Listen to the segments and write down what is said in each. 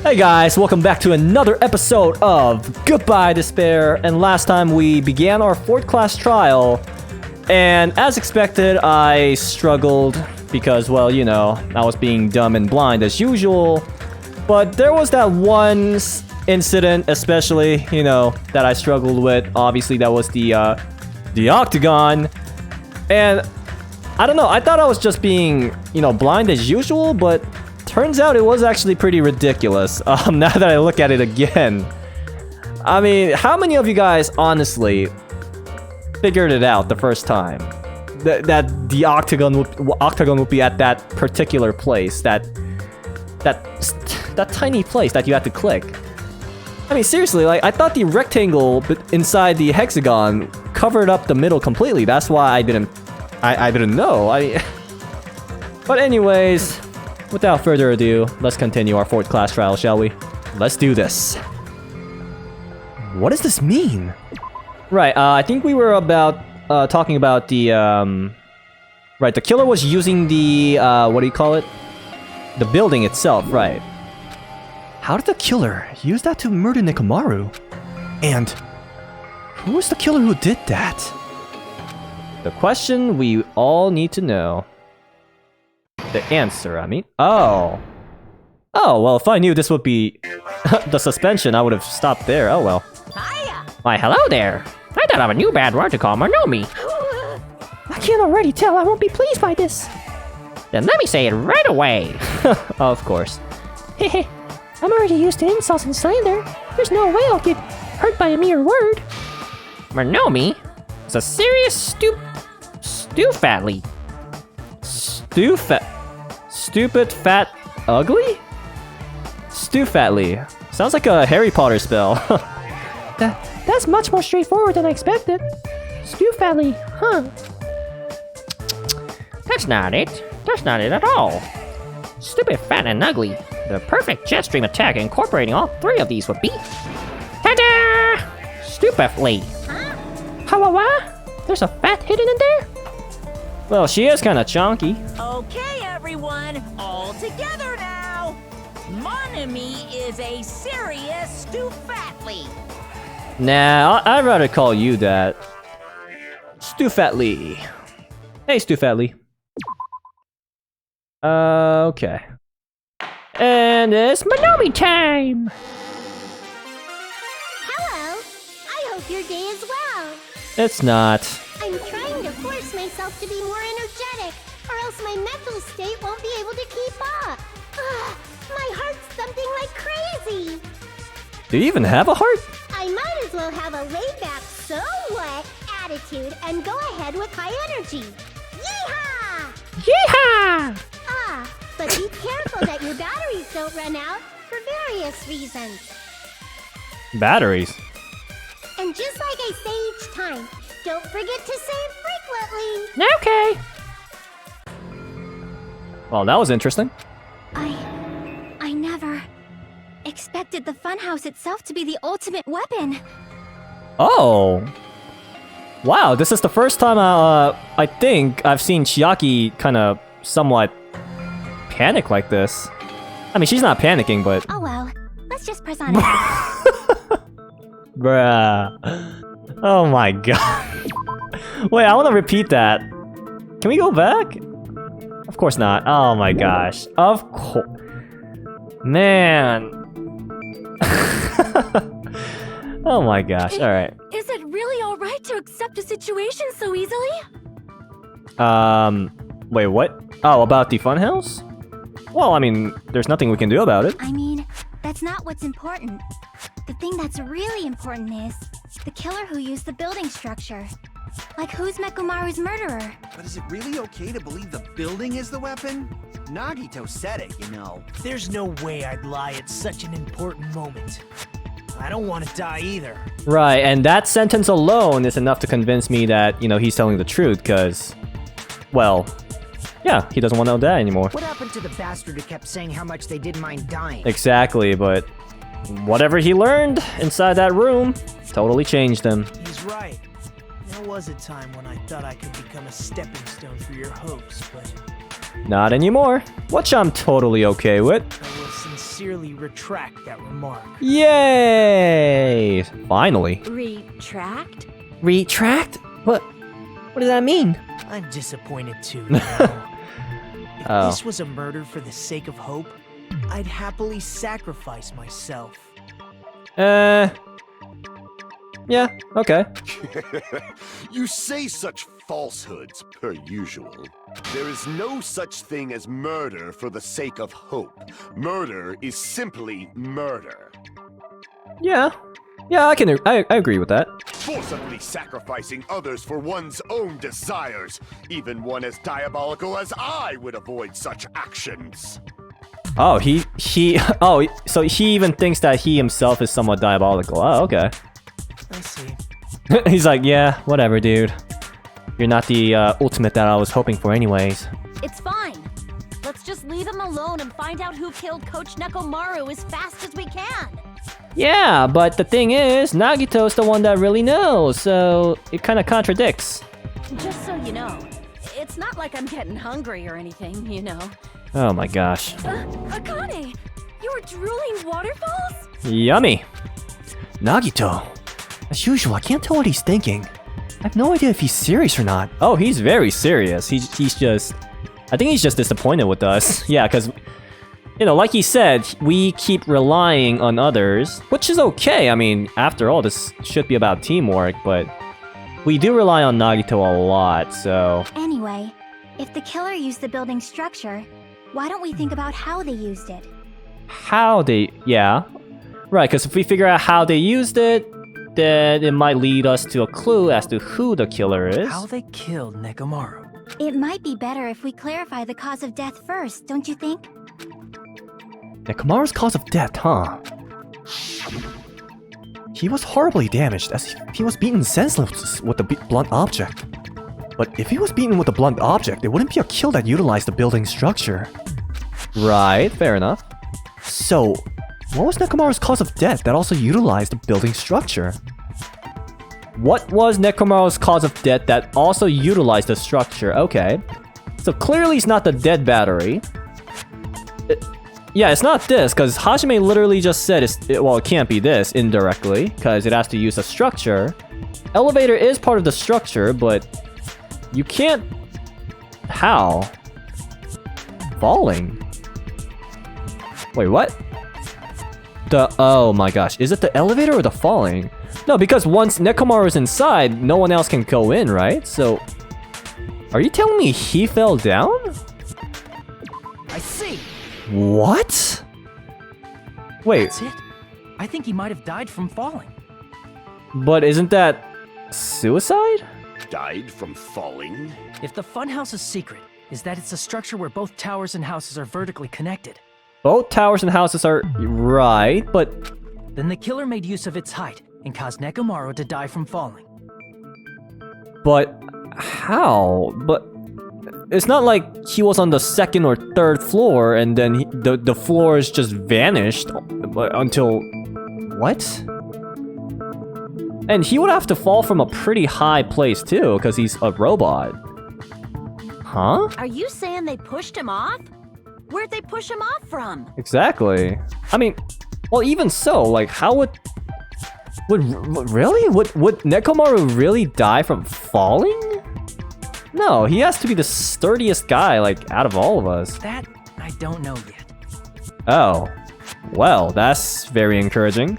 Hey guys, welcome back to another episode of Goodbye Despair. And last time we began our 4th class trial, and as expected, I struggled because, well, you know, I was being dumb and blind as usual. But there was that one incident, especially, you know, that I struggled with. Obviously, that was the octagon. And I don't know, I thought I was just being, you know, blind as usual, but turns out it was actually pretty ridiculous, now that I look at it again. I mean, how many of you guys honestly figured it out the first time? That the octagon would be at that particular place, that tiny place that you had to click. I mean, seriously, like, I thought the rectangle inside the hexagon covered up the middle completely. That's why I didn't know. But anyways, without further ado, let's continue our 4th class trial, shall we? Let's do this. What does this mean? Right, I think we were talking about the, right, the killer was using the, what do you call it? The building itself, right. How did the killer use that to murder Nekomaru? And who was the killer who did that? The question we all need to know. The answer, I mean. Oh, well, if I knew this would be the suspension, I would have stopped there. Oh, well. Hiya. Why, hello there. I thought of a new bad word to call Monomi. I can already tell I won't be pleased by this. Then let me say it right away. Of course. Hehe, I'm already used to insults and slander. There's no way I'll get hurt by a mere word. Monomi is a serious stu-fatly. Stupid, fat, ugly? Stu-fatly. Sounds like a Harry Potter spell. That's much more straightforward than I expected. Stu-fatly, huh? That's not it. That's not it at all. Stupid, fat, and ugly. The perfect jet stream attack incorporating all 3 of these would be... Ta-da! Stupefly. Hawawa? There's a fat hidden in there? Well, she is kind of chunky. Okay, everyone, all together now. Monami is a serious Stu-fatly. Nah, I'd rather call you that. Stu-fatly. Hey, Stu-fatly. Okay. And it's Monomi time! Hello! I hope your day is well. It's not. I'm trying to force myself to be more energetic, or else my mental state won't be able to keep up. Ugh, my heart's thumping like crazy. Do you even have a heart? I might as well have a laid-back, so what attitude and go ahead with high energy. Yeehaw! Yeehaw! Ah, but be careful that your batteries don't run out for various reasons. Batteries? And just like I say each time, don't forget to save frequently. Okay. Well, that was interesting. I never expected the funhouse itself to be the ultimate weapon. Oh. Wow, this is the first time I think I've seen Chiaki kind of somewhat panic like this. I mean, she's not panicking, but... Oh well, let's just press on it. Bruh. Oh my god. Wait, I want to repeat that. Can we go back? Of course not. Oh my gosh. Of course. Man. Oh my gosh. Alright. Is it really alright to accept a situation so easily? Wait, what? Oh, about the funhouse? Well, I mean, there's nothing we can do about it. I mean, that's not what's important. The thing that's really important is the killer who used the building structure. Like, who's Nekomaru's murderer? But is it really okay to believe the building is the weapon? Nagito said it, you know. There's no way I'd lie at such an important moment. I don't want to die either. Right, and that sentence alone is enough to convince me that, you know, he's telling the truth, because, well, yeah, he doesn't want to die anymore. What happened to the bastard who kept saying how much they didn't mind dying? Exactly, but whatever he learned inside that room totally changed him. He's right. There was a time when I thought I could become a stepping stone for your hopes, but Not anymore, which I'm totally okay with. I will sincerely sincerely retract that remark. Yay! Finally. Retract? Retract? What does that mean? I'm disappointed too, you know. If Oh. this was a murder for the sake of hope, I'd happily sacrifice myself. Yeah, okay. You say such falsehoods, per usual. There is no such thing as murder for the sake of hope. Murder is simply murder. Yeah. Yeah, I agree with that. Forcibly sacrificing others for one's own desires. Even one as diabolical as I would avoid such actions. Oh, oh, so he even thinks that he himself is somewhat diabolical. Oh, okay. I see. He's like, yeah, whatever, dude. You're not the ultimate that I was hoping for anyways. It's fine. Let's just leave him alone and find out who killed Coach Nekomaru as fast as we can. Yeah, but the thing is, Nagito's the one that really knows, so it kind of contradicts. Just so you know, it's not like I'm getting hungry or anything, you know. Oh my gosh. Akane, you were drooling waterfalls? Yummy. Nagito. As usual, I can't tell what he's thinking. I have no idea if he's serious or not. Oh, he's very serious. He's just... I think he's just disappointed with us. Yeah, because... You know, like he said, we keep relying on others, which is okay. I mean, after all, this should be about teamwork, but... We do rely on Nagito a lot, so... Anyway, if the killer used the building structure, why don't we think about how they used it? How they... Yeah. Right, because if we figure out how they used it, then it might lead us to a clue as to who the killer is. How they killed Nekomaru. It might be better if we clarify the cause of death first, don't you think? Nekomaru's cause of death, huh? He was horribly damaged as he was beaten senseless with a blunt object. But if he was beaten with a blunt object, it wouldn't be a kill that utilized the building structure. Right, fair enough. So, what was Nekomaru's cause of death that also utilized the building structure? What was Nekomaru's cause of death that also utilized the structure? Okay. So clearly it's not the dead battery. Yeah, it's not this, because Hajime literally just said, well, it can't be this, indirectly, because it has to use a structure. Elevator is part of the structure, but you can't... How? Falling? Wait, what? Oh my gosh, is it the elevator or the falling? No, because once Nekomaru is inside, no one else can go in, right? So, are you telling me he fell down? I see. What? Wait, That's it. I think he might have died from falling. but isn't that suicide? Died from falling? If the funhouse's secret is that it's a structure where both towers and houses are vertically connected, Both towers and houses are right, but then the killer made use of its height and caused Nekomaru to die from falling. how? But it's not like he was on the second or third floor and then the floors just vanished until... What? And he would have to fall from a pretty high place too, because he's a robot. Huh? Are you saying they pushed him off? Where'd they push him off from? Exactly. I mean, well, even so, like, how would really? Would Nekomaru really die from falling? No, he has to be the sturdiest guy, like, out of all of us. That I don't know yet. Oh. Well, that's very encouraging.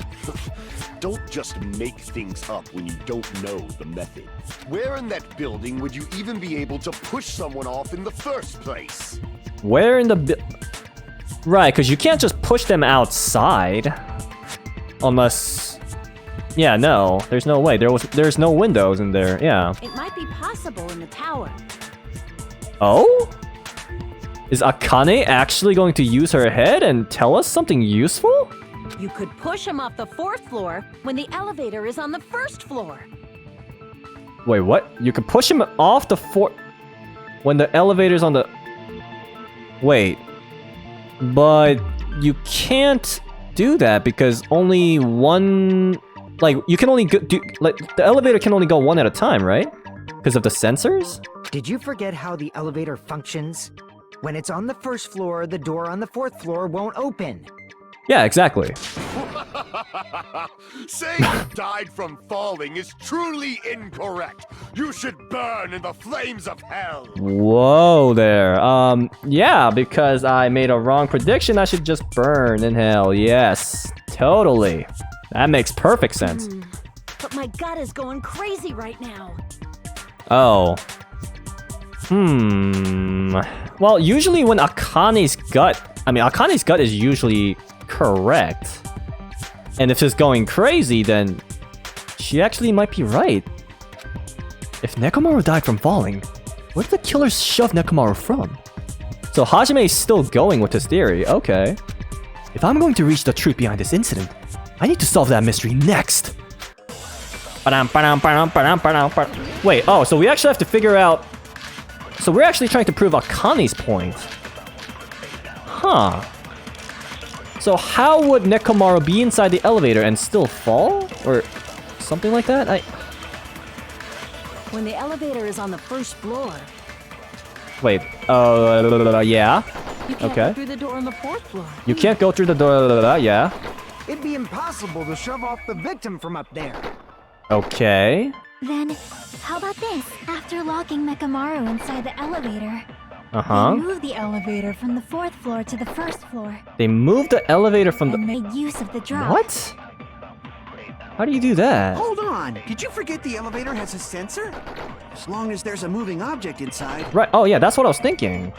Don't just make things up when you don't know the method. Where in that building would you even be able to push someone off in the first place? Where in the Right, because you can't just push them outside. Unless... Yeah, no. There's no way. There's no windows in there. Yeah. It might be possible in the tower. Oh? Is Akane actually going to use her head and tell us something useful? You could push him off the 4th floor when the elevator is on the 1st floor. Wait, what? You could push him off the when the elevator's on the... Wait. But you can't do that because only one... Like, you can only like, the elevator can only go one at a time, right? Because of the sensors? Did you forget how the elevator functions? When it's on the first floor, the door on the 4th floor won't open. Yeah, exactly. Saying you died from falling is truly incorrect. You should burn in the flames of hell. Whoa there. Yeah, because I made a wrong prediction, I should just burn in hell. Yes, totally. That makes perfect sense. But my gut is going crazy right now. Oh. Well, usually when Akane's gut is usually correct. And if it's going crazy, then she actually might be right. If Nekomaru died from falling, where did the killers shove Nekomaru from? So Hajime is still going with his theory, okay. If I'm going to reach the truth behind this incident, I need to solve that mystery next. Wait, oh, so we actually have to figure out... So we're actually trying to prove Akane's point. Huh. So how would Nekomaru be inside the elevator and still fall? Or something like that? When the elevator is on the first floor, Wait, yeah. you can't Okay. go through the door on the fourth floor. You can't go through the door, yeah. It'd be impossible to shove off the victim from up there. Okay. Then, how about this? After locking Nekomaru inside the elevator, Uh-huh. they moved the elevator from the fourth floor to the first floor They moved the elevator from and the... made use of the drop. What? How do you do that? Hold on. Did you forget the elevator has a sensor? As long as there's a moving object inside, Right, oh yeah, that's what I was thinking.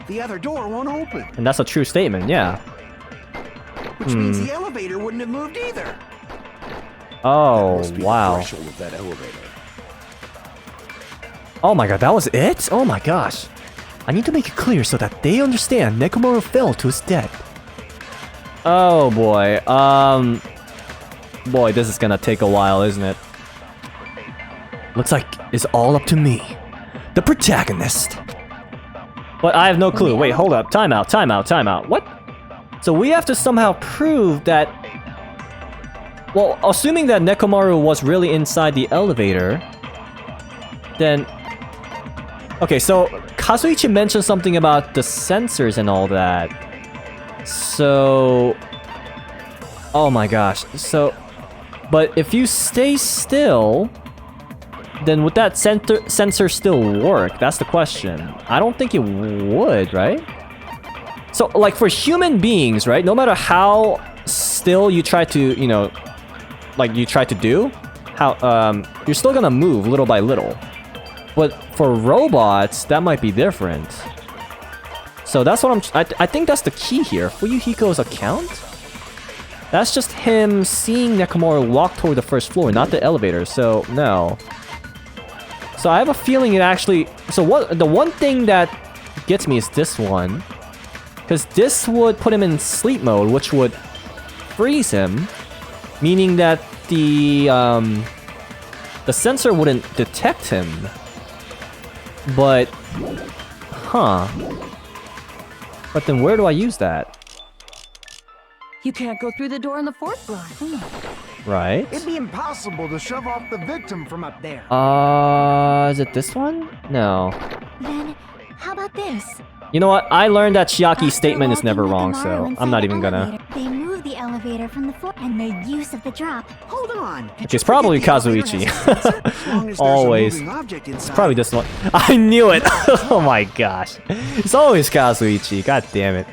the other door won't open. And that's a true statement, yeah. Which means the elevator wouldn't have moved either. Oh, Must be the wow. threshold of that elevator. Oh my god, that was it? Oh my gosh. I need to make it clear so that they understand Nekomaru fell to his death. Oh boy, Boy, this is gonna take a while, isn't it? Looks like it's all up to me, the protagonist. But I have no clue. Wait, hold up. Time out. What? So we have to somehow prove that... Well, assuming that Nekomaru was really inside the elevator, then... Okay, so Kazuichi mentioned something about the sensors and all that. So... Oh my gosh. So... But if you stay still... Then would that sensor still work? That's the question. I don't think it would, right? So, like, for human beings, right? No matter how still you try to, you know... Like, you try to do... You're still gonna move little by little. But for robots, that might be different. So that's what I think that's the key here. Fuyuhiko's account? That's just him seeing Nekomaru walk toward the first floor, not the elevator, so no. So I have a feeling it actually... So the one thing that gets me is this one. Because this would put him in sleep mode, which would freeze him. Meaning that the sensor wouldn't detect him. But... Huh. But then where do I use that? You can't go through the door on the fourth floor. Right. It'd be impossible to shove off the victim from up there. Is it this one? No. Then, how about this? You know what? I learned that Chiaki's After statement is never locking wrong, Nekomaru so inside I'm not the even gonna... elevator, they moved the elevator from the floor and made use of the drop. Hold on. Did It's you forget probably the elevator Kazuichi. has a sensor? As long as there's Always. a moving object inside, Probably this one. I knew it! Oh my gosh. It's always Kazuichi. God damn it.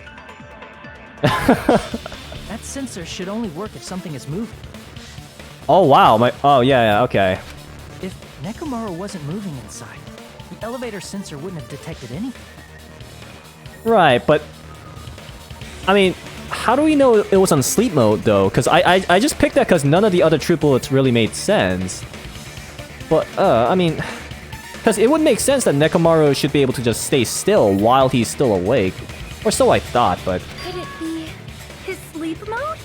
That sensor should only work if something is moving. Oh wow. Oh yeah, okay. If Nekomaru wasn't moving inside, the elevator sensor wouldn't have detected anything. Right, but... I mean, how do we know it was on sleep mode, though? Because I just picked that because none of the other triplets really made sense. But, I mean... Because it would make sense that Nekomaru should be able to just stay still while he's still awake. Or so I thought, but... Could it be his sleep mode?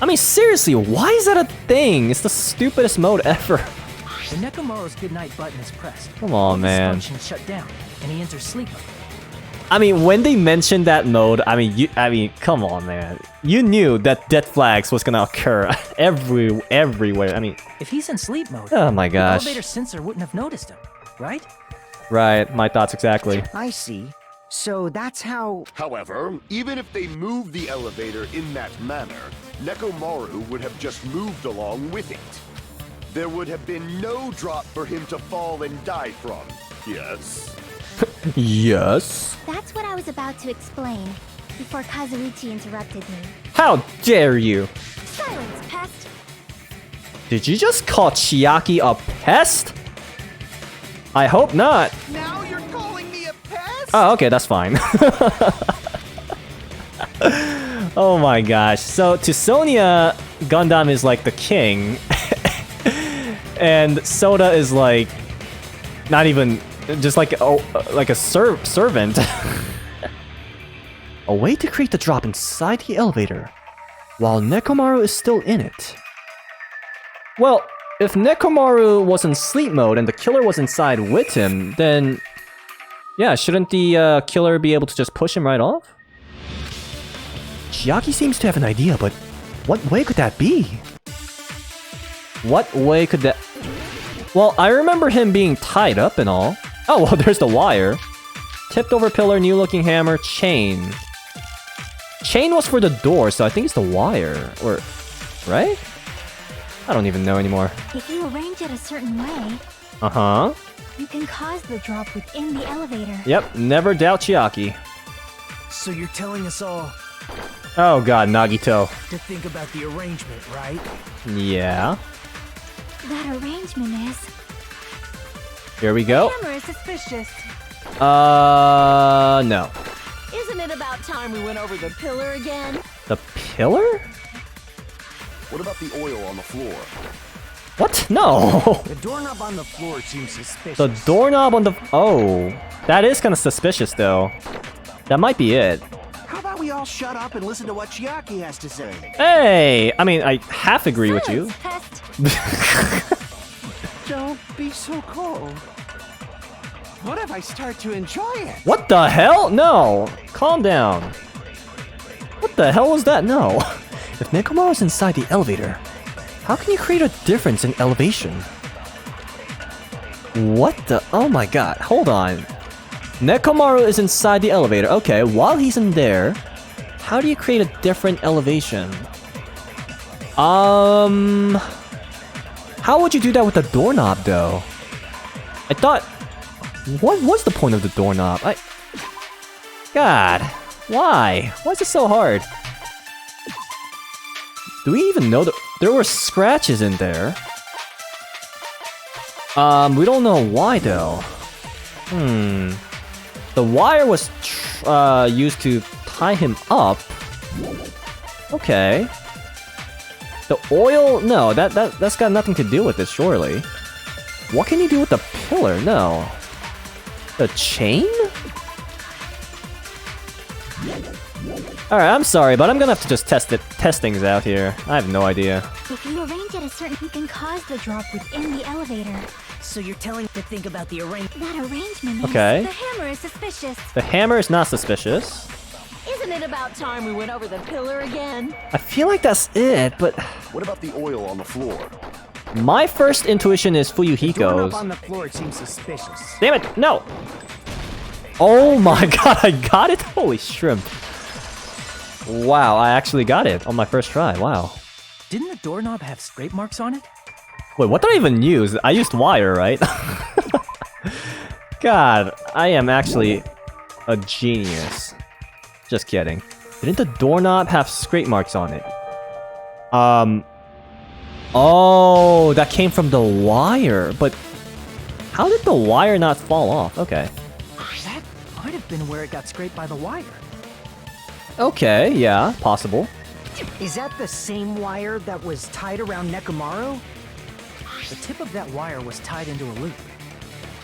I mean, seriously, why is that a thing? It's the stupidest mode ever. When Nekomaru's goodnight button is pressed, Come all on, his man. functions shut down, and he enters sleep mode. I mean, when they mentioned that mode, I mean, come on, man. You knew that death flags was gonna occur everywhere. I mean, If he's in sleep mode, oh my the gosh. elevator sensor wouldn't have noticed him, right? Right, my thoughts exactly. I see. So that's how... However, even if they moved the elevator in that manner, Nekomaru would have just moved along with it. There would have been no drop for him to fall and die from. Yes? Yes? That's what I was about to explain before Kazuichi interrupted me. How dare you? Silence, pest! Did you just call Chiaki a pest? I hope not. Now you're calling me a pest? Oh, okay, that's fine. Oh my gosh. So to Sonia, Gundam is like the king. And Soda is like not even just like a servant. A way to create the drop inside the elevator while Nekomaru is still in it. Well, if Nekomaru was in sleep mode and the killer was inside with him, then yeah, shouldn't the killer be able to just push him right off? Chiaki seems to have an idea, but what way could that be? What way could that... Well, I remember him being tied up and all. Oh, well, there's the wire. Tipped over pillar, new looking hammer, chain. Chain was for the door, so I think it's the wire. Or... right? I don't even know anymore. If you arrange it a certain way, Uh-huh. you can cause the drop within the elevator. Yep, never doubt Chiaki. So you're telling us all Oh god, Nagito. to think about the arrangement, right? Yeah. That arrangement is... Here we go. Camera is suspicious. No. Isn't it about time we went over the pillar again? The pillar? What about the oil on the floor? What? No. The doorknob on the floor seems suspicious. The doorknob on the... Oh. That is kind of suspicious, though. That might be it. How about we all shut up and listen to what Chiaki has to say? Hey! I mean, I half agree with you. Pest. Don't be so cold. What if I start to enjoy it? What the hell? No. Calm down. What the hell was that? No. If Nekomaru's inside the elevator, how can you create a difference in elevation? What the... Oh my god. Hold on. Nekomaru is inside the elevator. Okay, while he's in there, how do you create a different elevation? How would you do that with the doorknob, though? I thought... What was the point of the doorknob? God, why? Why is it so hard? Do we even know that there were scratches in there? We don't know why, though. The wire was used to tie him up. Okay. The oil? No, that's got nothing to do with it, surely. What can you do with the pillar? No. The chain? Alright, I'm sorry, but I'm gonna have to just test things out here. I have no idea. If you arrange it a certain... you can cause the drop within the elevator. So you're telling to think about the arrangement. That arrangement is... Okay. The hammer is suspicious. The hammer is not suspicious. Isn't it about time we went over the pillar again? I feel like that's it, but... What about the oil on the floor? My first intuition is Doorknob Fuyuhiko's. on the floor seems suspicious. Damn it, no! Oh my god, I got it? Holy shrimp. Wow, I actually got it on my first try, wow. Didn't the doorknob have scrape marks on it? Wait, what did I even use? I used wire, right? God, I am actually a genius. Just kidding. Didn't the doorknob have scrape marks on it? Oh, that came from the wire. But how did the wire not fall off? Okay. That might have been where it got scraped by the wire. Okay, yeah, possible. Is that the same wire that was tied around Nekomaru? The tip of that wire was tied into a loop.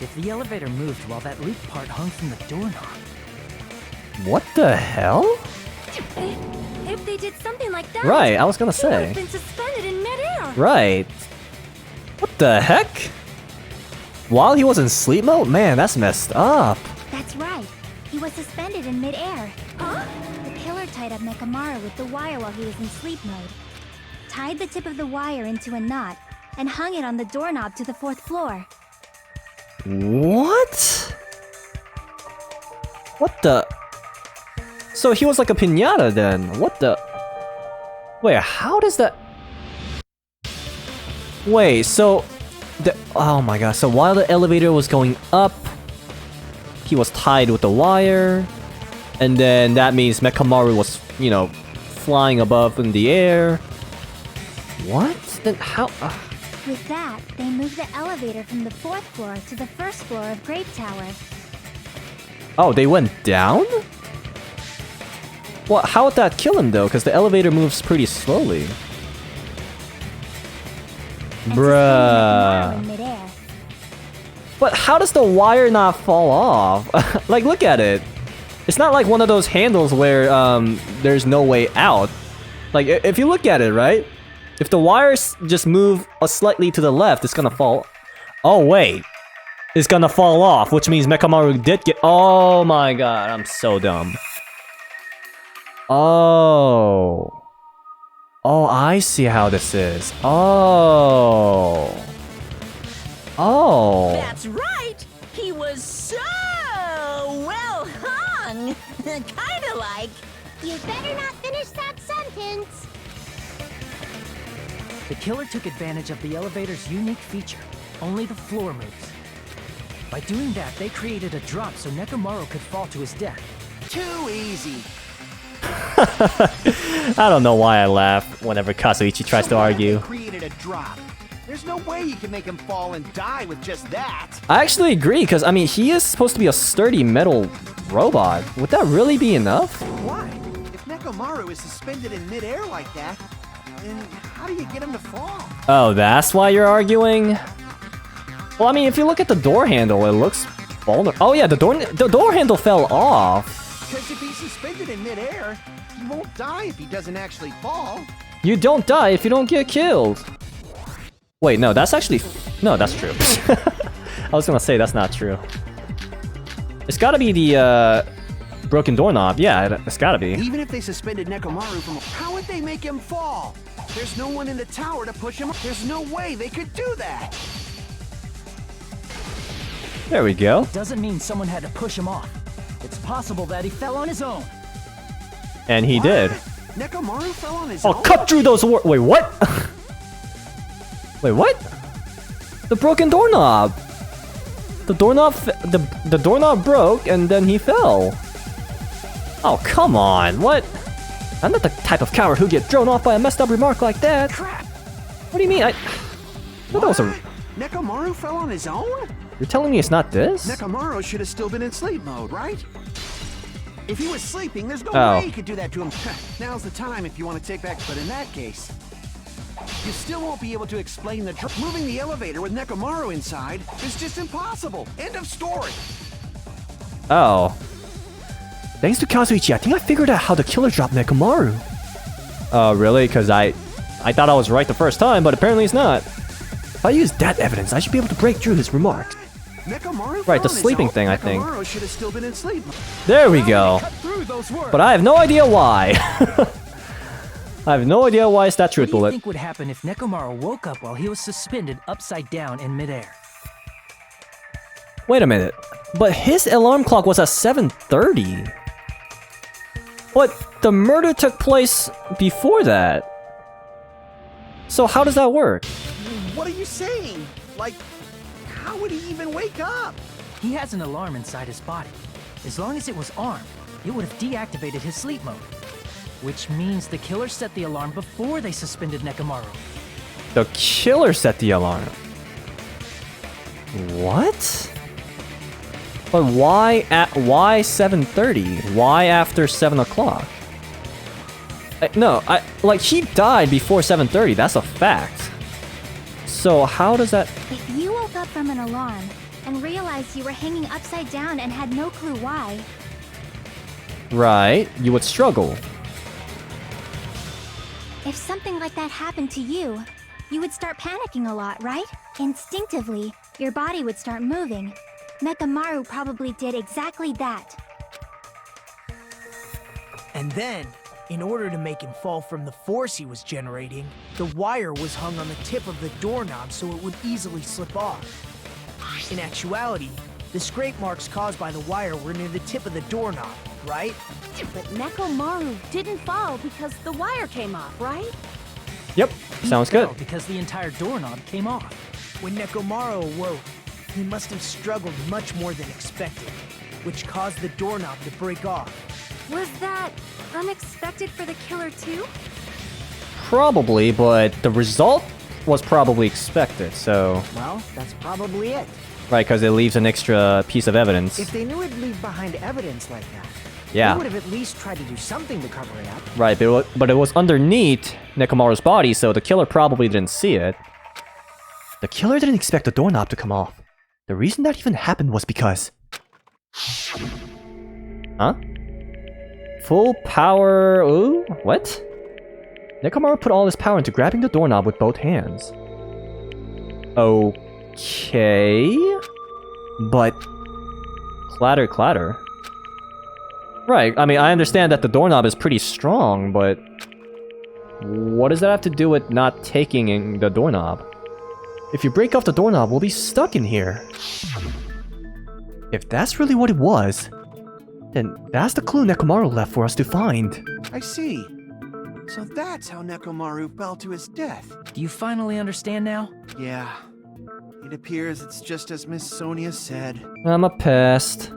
If the elevator moved while that loop part hung from the doorknob... What the hell? If they did something like that, Right, I was gonna he would have say. been suspended in midair. Right. What the heck? While he was in sleep mode? Man, that's messed up. That's right. He was suspended in midair. Huh? The killer tied up Nekomaru with the wire while he was in sleep mode. Tied the tip of the wire into a knot and hung it on the doorknob to the 4th floor. What? What the? So he was like a piñata then. What the? Wait, how does that? Wait, so oh my god, so while the elevator was going up, he was tied with the wire, and then that means Mechamaru was, you know, flying above in the air. What? Then how? With that, they moved the elevator from the 4th floor to the 1st floor of Grape Tower. Oh, they went down? Well, how would that kill him though? Because the elevator moves pretty slowly. Bruh. In midair. But how does the wire not fall off? Like, look at it. It's not like one of those handles where there's no way out. Like, if you look at it, right? If the wires just move slightly to the left, it's gonna fall. Oh, wait. It's gonna fall off, which means Mechamaru did get. Oh my god, I'm so dumb. Oh. Oh, I see how this is. Oh. Oh. That's right! He was so well hung! Kinda like. You better not finish that sentence. The killer took advantage of the elevator's unique feature. Only the floor moves. By doing that, they created a drop so Nekomaru could fall to his death. Too easy. I don't know why I laugh whenever Kazuichi tries to argue. They created a drop. There's no way you can make him fall and die with just that. I actually agree, because, I mean, he is supposed to be a sturdy metal robot. Would that really be enough? Why? If Nekomaru is suspended in midair like that, then how do you get him to fall? Oh, that's why you're arguing? Well, I mean, if you look at the door handle, it looks vulnerable. Oh yeah, the door handle fell off. Because if he's suspended in midair, he won't die if he doesn't actually fall. You don't die if you don't get killed. Wait, no, that's actually... No, that's true. I was gonna say that's not true. It's gotta be the, broken doorknob. Yeah, it's gotta be. Even if they suspended Nekomaru from... How would they make him fall? There's no one in the tower to push him. There's no way they could do that. There we go. Doesn't mean someone had to push him off. It's possible that he fell on his own. And he did. Nekomaru fell on his Oh, own? cut through those Wait, what? Wait, what? The broken doorknob. The doorknob... The doorknob broke, and then he fell. Oh, come on. What? I'm not the type of coward who gets thrown off by a messed up remark like that. Crap. What do you mean? I thought that was a... Nekomaru fell on his own? You're telling me it's not this? Nekomaru should have still been in sleep mode, right? If he was sleeping, there's no Oh. way he could do that to him. Now's the time if you want to take back... But in that case, you still won't be able to explain the... Moving the elevator with Nekomaru inside is just impossible. End of story. Oh. Thanks to Kazuichi, I think I figured out how the killer dropped Nekomaru. Oh, really? Because I thought I was right the first time, but apparently it's not. If I use that evidence, I should be able to break through his remarks. Nekomaru Right, the fell on his sleeping own. thing, I think. Nekomaru should have still been in sleep mode. There we go. Cut through those words. But I have no idea why. I have no idea why it's that What truth do you bullet. think would happen if Nekomaru woke up while he was suspended upside down in midair? Wait a minute. But his alarm clock was at 7:30. But the murder took place before that. So how does that work? What are you saying? Like, how would he even wake up? He has an alarm inside his body. As long as it was armed, it would have deactivated his sleep mode. Which means the killer set the alarm before they suspended Nekomaru. The killer set the alarm. What? But why 7:30? Why after 7 o'clock? No, like he died before 7:30. That's a fact. So how does that? If you woke up from an alarm and realized you were hanging upside down and had no clue why, Right, you would struggle. if something like that happened to you, you would start panicking a lot, right? Instinctively, your body would start moving. Nekomaru probably did exactly that. And then, in order to make him fall from the force he was generating, the wire was hung on the tip of the doorknob so it would easily slip off. In actuality, The scrape marks caused by the wire were near the tip of the doorknob, right? But Nekomaru didn't fall because the wire came off, right? Yep, sounds good. No, because the entire doorknob came off. When Nekomaru awoke, he must have struggled much more than expected, which caused the doorknob to break off. Was that unexpected for the killer too? Probably, but the result was probably expected, so... Well, that's probably it. Right, because it leaves an extra piece of evidence. If they knew it'd leave behind evidence like that, Yeah. they would have at least tried to do something to cover it up. Right, but it was underneath Nekomaru's body, so the killer probably didn't see it. The killer didn't expect the doorknob to come off. The reason that even happened was because... Huh? Full power... Ooh, what? Nekomaru put all his power into grabbing the doorknob with both hands. Okay... But... Clatter, clatter. Right, I mean, I understand that the doorknob is pretty strong, but... What does that have to do with not taking in the doorknob? If you break off the doorknob, we'll be stuck in here. If that's really what it was, then that's the clue Nekomaru left for us to find. I see. So that's how Nekomaru fell to his death. Do you finally understand now? Yeah. It appears it's just as Miss Sonia said. I'm a pest.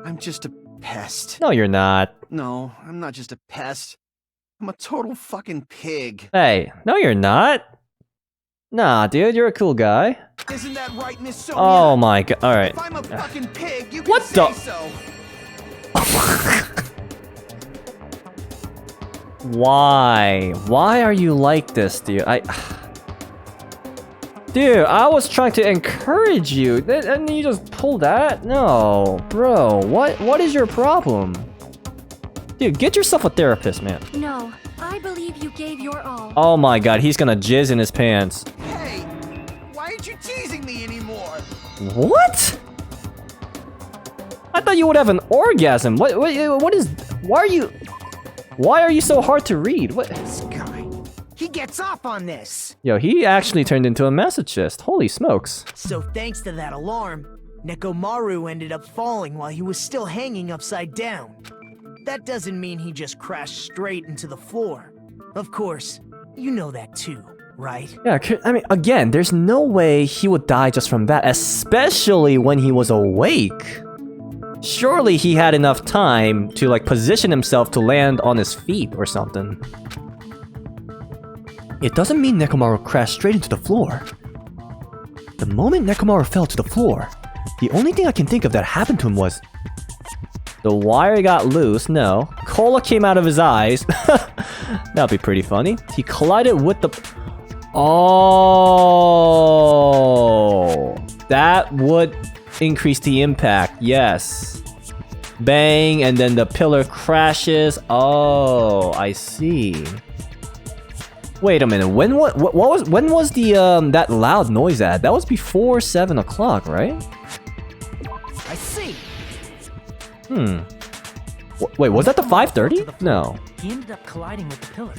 I'm just a pest. No, you're not. No, I'm not just a pest. I'm a total fucking pig. Hey, no you're not. Nah, dude, you're a cool guy. Isn't that right, Miss Sonia? Oh my god, alright. If I'm a fucking pig, you can What say the- so. Why? Why are you like this, dude? Dude, I was trying to encourage you, and you just pull that? No, bro, what is your problem? Dude, get yourself a therapist, man. No, I believe you gave your all. Oh my god, he's gonna jizz in his pants. Hey, why aren't you teasing me anymore? What? I thought you would have an orgasm. What is... Why are you so hard to read? What? This guy, he gets off on this. Yo, he actually turned into a masochist. Holy smokes. So thanks to that alarm, Nekomaru ended up falling while he was still hanging upside down. That doesn't mean he just crashed straight into the floor. Of course, you know that too, right? Yeah, I mean, again, there's no way he would die just from that, especially when he was awake. Surely he had enough time to, like, position himself to land on his feet or something. It doesn't mean Nekomaru crashed straight into the floor. The moment Nekomaru fell to the floor, the only thing I can think of that happened to him was... The wire got loose, no. Cola came out of his eyes. That'd be pretty funny. He collided with the... Oh, that would increase the impact, yes. Bang, and then the pillar crashes. Oh, I see. Wait a minute, when was the that loud noise at? That was before 7 o'clock, right? I see. Wait, was that the 5:30? No. He ended up colliding with the pillar.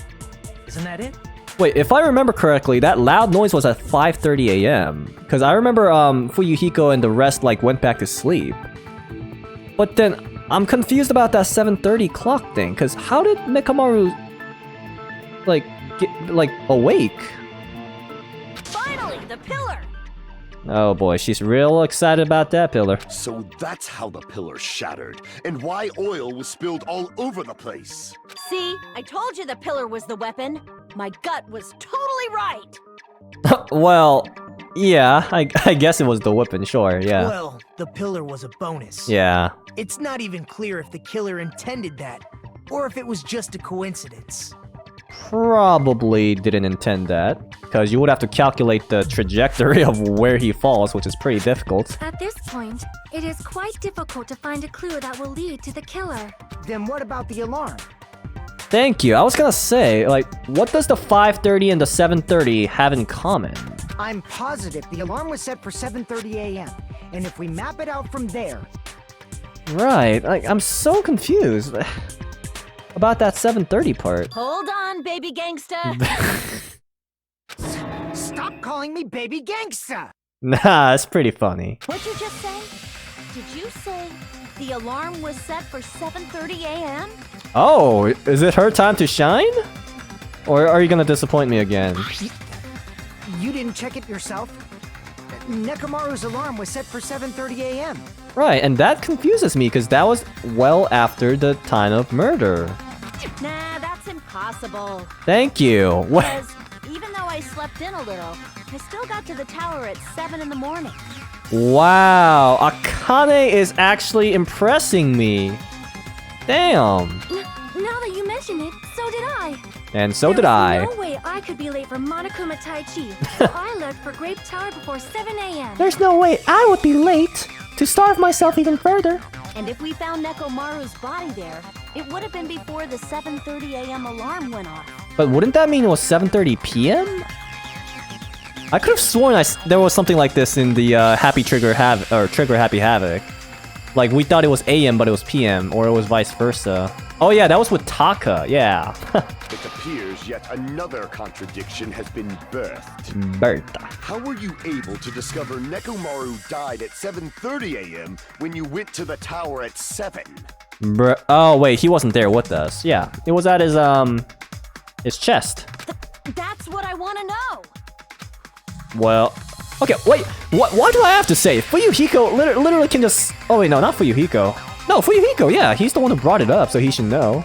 Isn't that it? Wait, if I remember correctly, that loud noise was at 5:30 a.m. Because I remember Fuyuhiko and the rest like went back to sleep. But then I'm confused about that 7:30 clock thing. Because how did Nekomaru like get awake? Finally, the pillar! Oh boy, she's real excited about that pillar. So that's how the pillar shattered, and why oil was spilled all over the place. See, I told you the pillar was the weapon. My gut was totally right. Well, yeah, I guess it was the weapon, sure, yeah. Well, the pillar was a bonus. Yeah. It's not even clear if the killer intended that, or if it was just a coincidence. Probably didn't intend that, because you would have to calculate the trajectory of where he falls, which is pretty difficult. At this point, it is quite difficult to find a clue that will lead to the killer. Then what about the alarm? Thank you. I was gonna say, like, what does the 5:30 and the 7:30 have in common? I'm positive the alarm was set for 7:30 a.m. And if we map it out from there... Right, like, I'm so confused about that 7:30 part. Hold on, baby gangsta. Stop calling me baby gangsta! Nah, it's pretty funny. What'd you just say? Did you say the alarm was set for 7:30 a.m.? Oh, is it her time to shine? Or are you gonna disappoint me again? You didn't check it yourself? Nekomaru's alarm was set for 7:30 a.m. Right, and that confuses me because that was well after the time of murder. Nah, that's impossible. Thank you. What? Because even though I slept in a little, I still got to the tower at 7 in the morning. Wow, Akane is actually impressing me. Damn. Now that you mention it, so did I. And so did I. No way I could be late for Monokuma Tai Chi, so I left for Grape Tower before 7 a.m. There's no way I would be late to starve myself even further. And if we found Nekomaru's body there, it would have been before the 7:30 a.m. alarm went off. But wouldn't that mean it was 7:30 p.m.? I could have sworn there was something like this in the Trigger Happy Havoc. Like we thought it was AM, but it was PM, or it was vice versa. Oh yeah, that was with Taka. Yeah. It appears yet another contradiction has been birthed. Bertha. How were you able to discover Nekomaru died at 7:30 a.m. when you went to the tower at 7? Oh wait, he wasn't there with us. Yeah, it was at his chest. That's what I want to know. Well, okay, wait. Why do I have to say? Fuyuhiko literally can just. Oh wait, no, not Fuyuhiko. No, Fuyuhiko. Yeah, he's the one who brought it up, so he should know.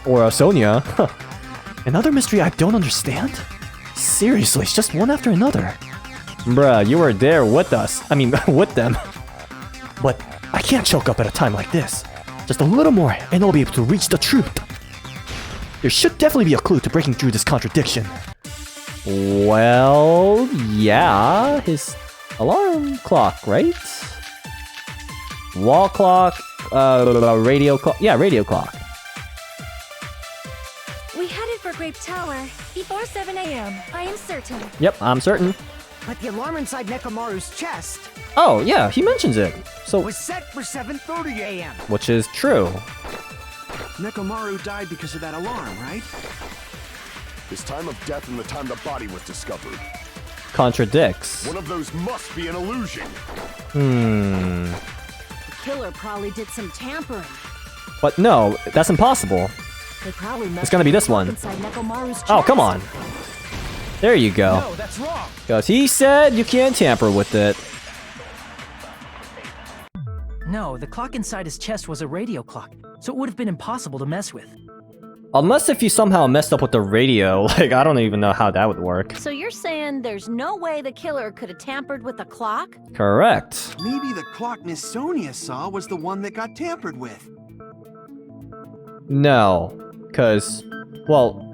Or Sonia. Another mystery I don't understand? Seriously, it's just one after another. Bruh, you were there with us. I mean, with them. But I can't choke up at a time like this. Just a little more, and I'll be able to reach the truth. There should definitely be a clue to breaking through this contradiction. Well, yeah, his alarm clock, right? Wall clock, radio clock. Yeah, radio clock. We headed for Grape Tower before 7 a.m. I am certain. Yep, I'm certain. But the alarm inside Nekomaru's chest Oh, yeah, he mentions it. So, was set for 7:30 a.m. which is true. Nekomaru died because of that alarm, right? His time of death and the time the body was discovered. Contradicts. One of those must be an illusion. Hmm. The killer probably did some tampering. But no, that's impossible. They probably It's gonna be this one. inside Nekomaru's Oh, come chest. on. There you go. No, that's wrong. Because he said you can't tamper with it. No, the clock inside his chest was a radio clock, so it would have been impossible to mess with. Unless if you somehow messed up with the radio, like, I don't even know how that would work. So you're saying there's no way the killer could have tampered with the clock? Correct. Maybe the clock Miss Sonia saw was the one that got tampered with. No. Because, well,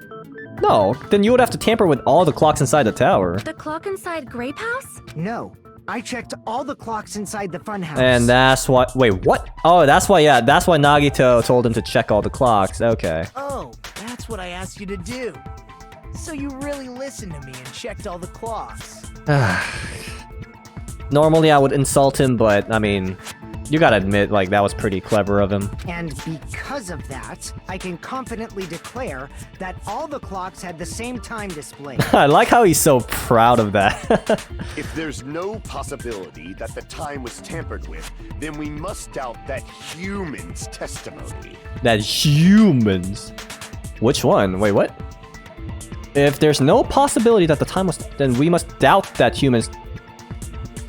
no. Then you would have to tamper with all the clocks inside the tower. The clock inside Grape House? No, I checked all the clocks inside the funhouse. And that's why. Wait, what? Oh, that's why. Yeah, that's why Nagito told him to check all the clocks. Okay. Oh, that's what I asked you to do. So you really listened to me and checked all the clocks. Normally I would insult him, but I mean, you gotta admit, like, that was pretty clever of him. And because of that, I can confidently declare that all the clocks had the same time display. I like how he's so proud of that. If there's no possibility that the time was tampered with, then we must doubt that human's testimony. That humans. Which one? Wait, what? If there's no possibility that the time was, then we must doubt that humans.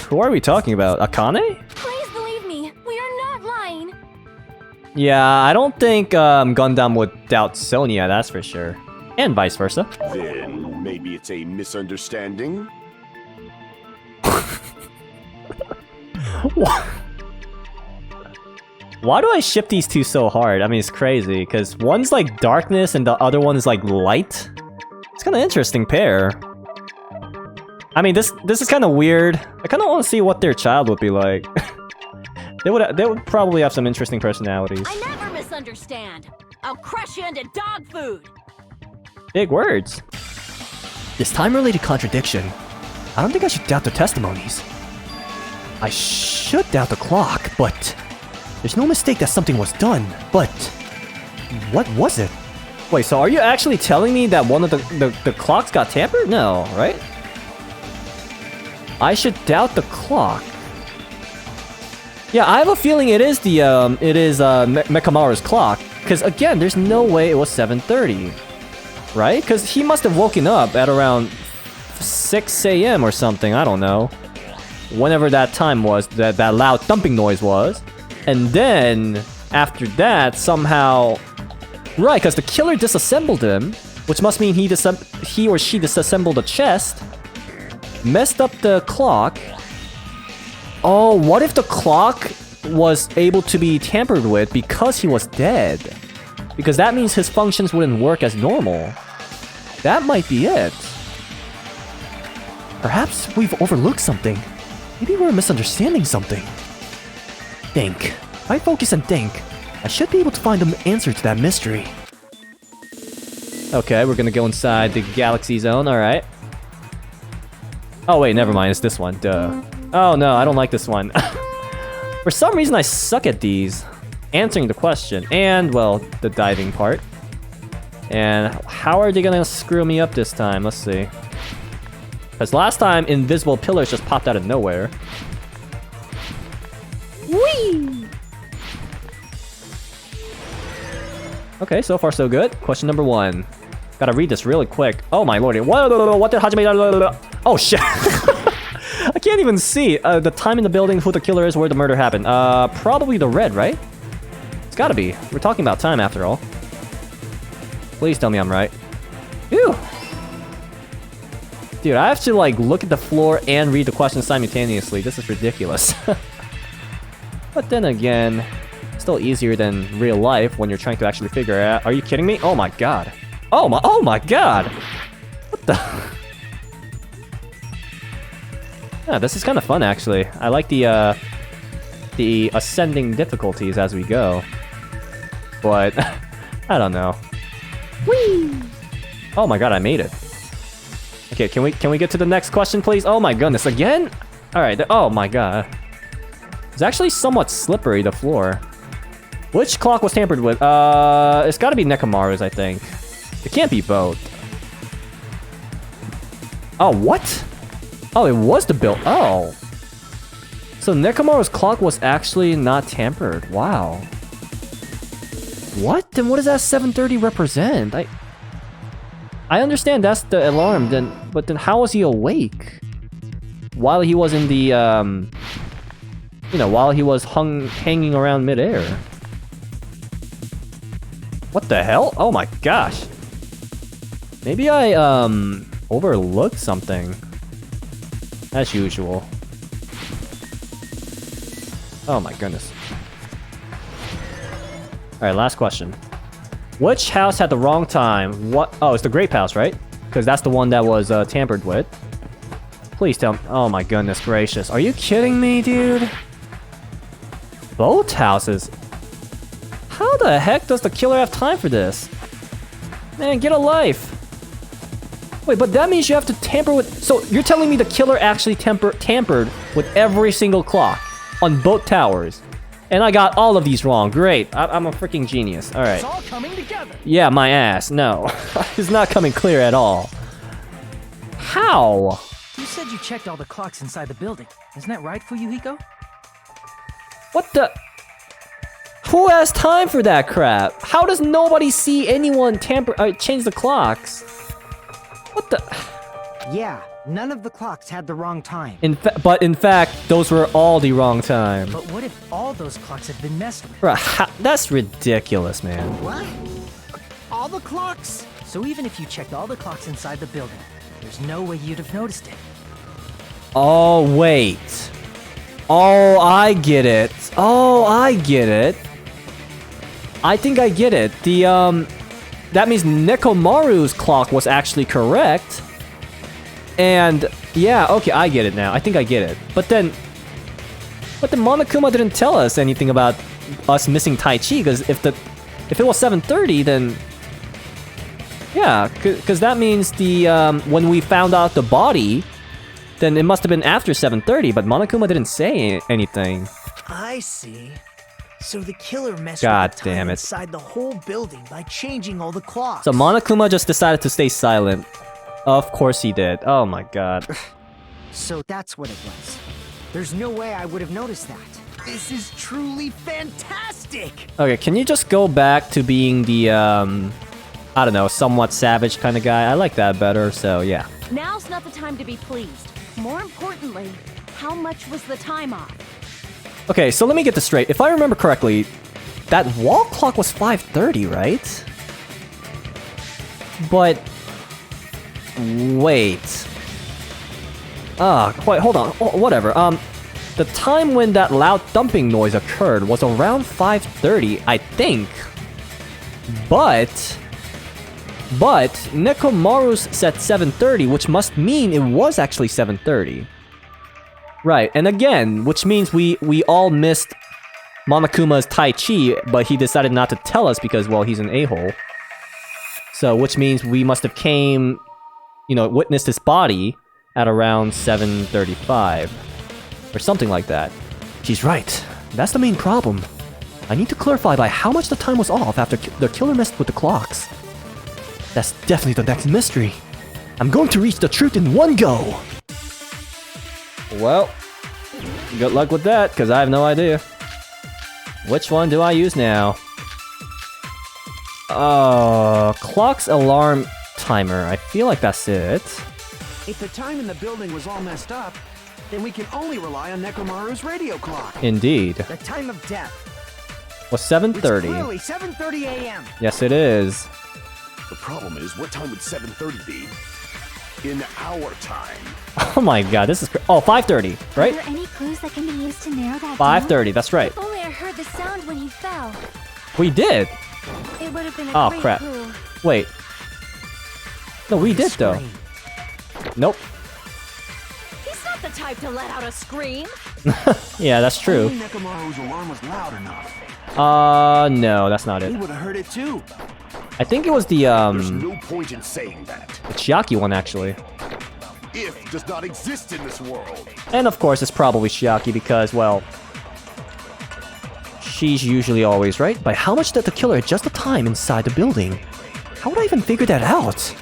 Who are we talking about? Akane? Please believe me, we are not lying. Yeah, I don't think Gundam would doubt Sonia, that's for sure. And vice versa. Then maybe it's a misunderstanding? Why do I ship these two so hard? I mean, it's crazy, because one's like darkness and the other one is like light. It's kind of interesting pair. I mean, this is kind of weird. I kind of want to see what their child would be like. They would probably have some interesting personalities. I never misunderstand. I'll crush you into dog food. Big words. This time-related contradiction. I don't think I should doubt the testimonies. I should doubt the clock, but there's no mistake that something was done. But what was it? Wait, so are you actually telling me that one of the clocks got tampered? No, right? I should doubt the clock. Yeah, I have a feeling it is the Mekamaru's clock. Because again, there's no way it was 7:30, right? Because he must have woken up at around 6 a.m. or something. I don't know. Whenever that time was, that loud thumping noise was, and then after that somehow, right? Because the killer disassembled him, which must mean he or she disassembled the chest, messed up the clock. Oh, what if the clock was able to be tampered with because he was dead? Because that means his functions wouldn't work as normal. That might be it. Perhaps we've overlooked something. Maybe we're misunderstanding something. Think. If I focus and think, I should be able to find the answer to that mystery. Okay, we're gonna go inside the galaxy zone, alright. Oh wait, never mind, it's this one, duh. Oh no, I don't like this one. For some reason I suck at these. Answering the question, and well, the diving part. And how are they gonna screw me up this time? Let's see. Because last time, invisible pillars just popped out of nowhere. Whee! Okay, so far so good. Question number 1. Gotta read this really quick. Oh my lordy. What the Hajime? Oh shit. I can't even see. The time in the building, who the killer is, where the murder happened. Probably the red, right? It's gotta be. We're talking about time after all. Please tell me I'm right. Phew. Dude, I have to like look at the floor and read the questions simultaneously. This is ridiculous. But then again, still easier than real life when you're trying to actually figure it out. Are you kidding me? Oh my god. Oh my god. What the? Yeah, this is kind of fun actually. I like the ascending difficulties as we go. But I don't know. Whee! Oh my god, I made it. Okay, can we get to the next question, please? Oh my goodness, again? Alright, oh my god. It's actually somewhat slippery, the floor. Which clock was tampered with? It's gotta be Nekomaru's, I think. It can't be both. Oh, what? Oh, it was the build. Oh. So Nekomaru's clock was actually not tampered. Wow. What? Then what does that 7:30 represent? I understand that's the alarm, but then how was he awake? While he was in the, you know, while he was hanging around midair. What the hell? Oh my gosh. Maybe I, overlooked something. As usual. Oh my goodness. Alright, last question. Which house had the wrong time? What? Oh, it's the grape house, right? Because that's the one that was tampered with. Please tell me. Oh my goodness gracious. Are you kidding me, dude? Both houses? How the heck does the killer have time for this? Man, get a life. Wait, but that means you have to tamper with... So, you're telling me the killer actually tampered with every single clock on both towers. And I got all of these wrong. Great. I'm a freaking genius. Alright. It's all coming together. Yeah, my ass. No. It's not coming clear at all. How? You said you checked all the clocks inside the building. Isn't that right, Fuyuhiko? What the... Who has time for that crap? How does nobody see anyone change the clocks? What the... Yeah, none of the clocks had the wrong time. But in fact, those were all the wrong time. But what if all those clocks had been messed with? Bruh, that's ridiculous, man. What? All the clocks? So even if you checked all the clocks inside the building, there's no way you'd have noticed it. Oh, wait. Oh, I get it. Oh, I get it. I think I get it. That means Nekomaru's clock was actually correct. And, yeah, okay, I get it now. I think I get it. But then Monokuma didn't tell us anything about us missing Tai Chi, because if it was 7:30, then... Yeah, because that means when we found out the body, then it must have been after 7:30, but Monokuma didn't say anything. I see. So the killer messed God with the damn time it. inside the whole building by changing all the clocks. So Monokuma just decided to stay silent. Of course he did. Oh my god. So that's what it was. There's no way I would have noticed that. This is truly fantastic! Okay, can you just go back to being the, I don't know, somewhat savage kind of guy? I like that better, so yeah. Now's not the time to be pleased. More importantly, how much was the time off? Okay, so let me get this straight. If I remember correctly, that wall clock was 5:30, right? But... wait... wait, hold on. Oh, whatever. The time when that loud thumping noise occurred was around 5:30, I think. But Nekomaru's said 7:30, which must mean it was actually 7:30. Right, and again, which means we all missed Monokuma's Tai Chi, but he decided not to tell us because, well, he's an a-hole. So, which means we must have came, you know, witnessed his body at around 7:35. Or something like that. She's right. That's the main problem. I need to clarify by how much the time was off after the killer messed with the clocks. That's definitely the next mystery. I'm going to reach the truth in one go! Well, good luck with that, because I have no idea. Which one do I use now? Clock's alarm timer. I feel like that's it. If the time in the building was all messed up, then we can only rely on Nekomaru's radio clock. Indeed. The time of death. Was 7:30. It's clearly 7:30 a.m. Yes, it is. The problem is, what time would 7:30 be? In our time. Oh my god, this is oh, 5:30, right? Are there any clues that can be used to narrow that 5:30, that's right. If only I heard the sound when he fell. We did. It would have been a Oh great crap. clue. Wait. No, we did though. Nope. He's not the type to let out a scream. Yeah, that's true. Only Nekomaru's alarm was loud enough. No, that's not He it. would have heard it too. I think it was the There's no point in saying that. the Chiaki one actually. If does not exist in this world. And of course, it's probably Chiaki because, well, she's usually always right. By how much did the killer adjust the time inside the building? How would I even figure that out?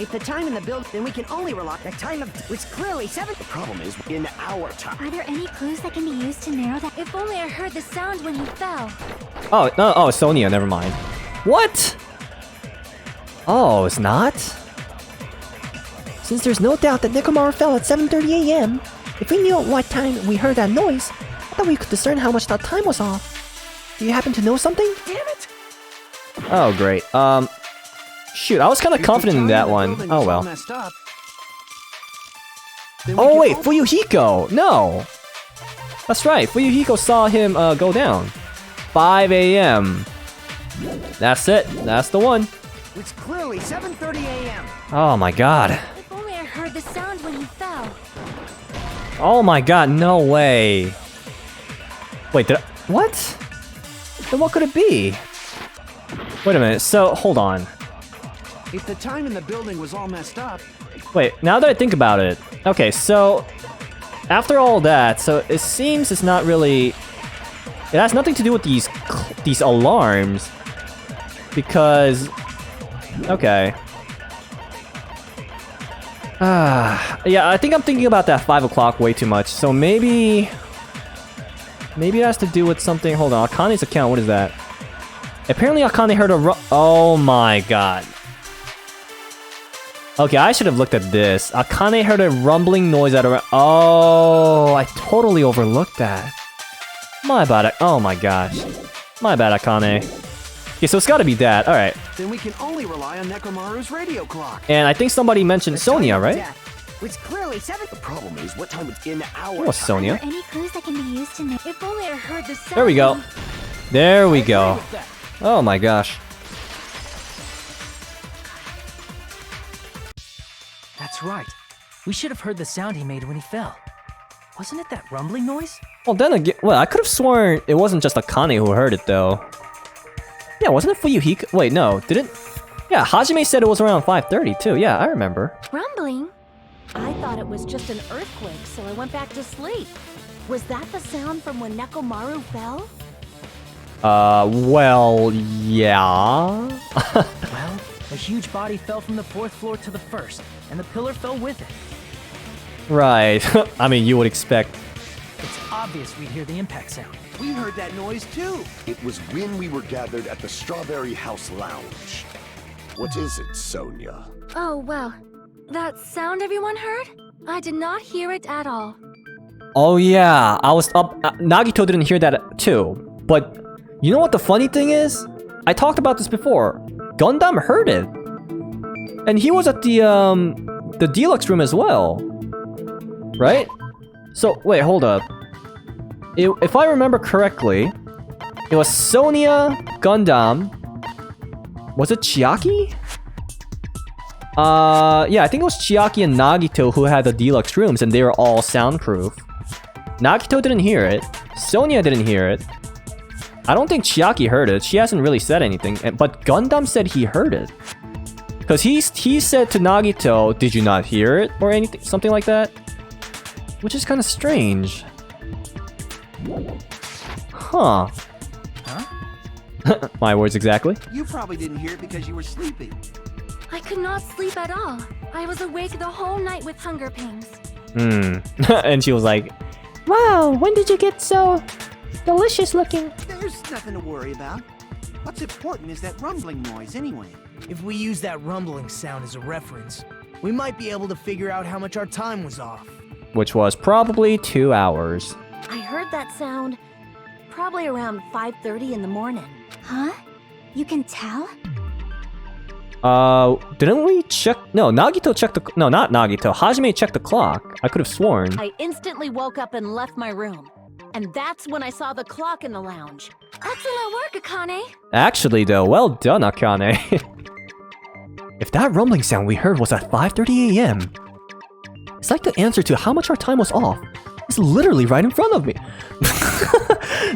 If the time in the building, then we can only rely on the time of which clearly 7. The problem is, in our time. Are there any clues that can be used to narrow that? If only I heard the sound when he fell. Oh, no, oh, Sonia, never mind. What? Oh, it's not? Since there's no doubt that Nekomaru fell at 7:30 a.m., if we knew at what time we heard that noise, I thought we could discern how much that time was off. Do you happen to know something? Damn it! Oh, great. Shoot, I was kind of confident in that one. Oh, well. Oh, wait, Fuyuhiko! No! That's right, Fuyuhiko saw him, go down. 5 a.m. That's it. That's the one. It's clearly 7:30 a.m. Oh my god. If only I heard the sound when he fell. Oh my god, no way. Wait, what? Then what could it be? Wait a minute, so, hold on. If the time in the building was all messed up, Wait, now that I think about it. Okay, so, after all that, so it seems it's not really... It has nothing to do with these alarms. Because... Okay. Yeah, I think I'm thinking about that 5 o'clock way too much. So maybe... Maybe it has to do with something... Hold on, Akane's account, what is that? Apparently Akane heard a oh my god. Okay, I should have looked at this. Akane heard a rumbling noise at around... Oh, I totally overlooked that. My bad. Oh my gosh. My bad, Akane. Okay, so it's gotta be that. Alright. then we can only rely on Nekomaru's radio clock. And I think somebody mentioned Sonia, right? Which clearly 7. The problem is, what time is in our It was Are Sonia. there any clues that can be used to narrow? If only I heard the sound. There we go. when- There we go. Oh my gosh. That's right. We should have heard the sound he made when he fell. Wasn't it that rumbling noise? Well, then again, well, I could have sworn it wasn't just Akane who heard it, though. Yeah, wasn't it Fuyuhiko? Wait, no, didn't? Yeah, Hajime said it was around 5:30 too. Yeah, I remember. Rumbling? I thought it was just an earthquake, so I went back to sleep. Was that the sound from when Nekomaru fell? Well, yeah. Well, a huge body fell from the 4th floor to the 1st, and the pillar fell with it. Right. I mean, you would expect It's obvious we'd hear the impact sound. We heard that noise too. It was when we were gathered at the Strawberry House Lounge. What is it, Sonia? Oh, well. That sound everyone heard? I did not hear it at all. Oh yeah, I was up. Nagito didn't hear that too. But you know what the funny thing is? I talked about this before. Gundam heard it, and he was at the deluxe room as well, right? So wait, hold up. If I remember correctly, it was Sonia, Gundam. Was it Chiaki? Yeah, I think it was Chiaki and Nagito who had the deluxe rooms, and they were all soundproof. Nagito didn't hear it. Sonia didn't hear it. I don't think Chiaki heard it. She hasn't really said anything. But Gundam said he heard it. Because he said to Nagito, did you not hear it? Or anything, something like that. Which is kind of strange. Huh. My words exactly. You probably didn't hear it because you were sleeping. I could not sleep at all. I was awake the whole night with hunger pains. And she was like, Wow, when did you get so delicious looking? There's nothing to worry about. What's important is that rumbling noise anyway. If we use that rumbling sound as a reference, we might be able to figure out how much our time was off. which was probably 2 hours. I heard that sound probably around 5:30 in the morning. Huh? You can tell? Didn't we check? No, Nagito checked the. No, not Nagito. Hajime checked the clock. I could have sworn. I instantly woke up and left my room. And that's when I saw the clock in the lounge. Excellent work, Akane! Actually, though, well done, Akane. If that rumbling sound we heard was at 5:30 a.m., it's like the answer to how much our time was off. It's literally right in front of me.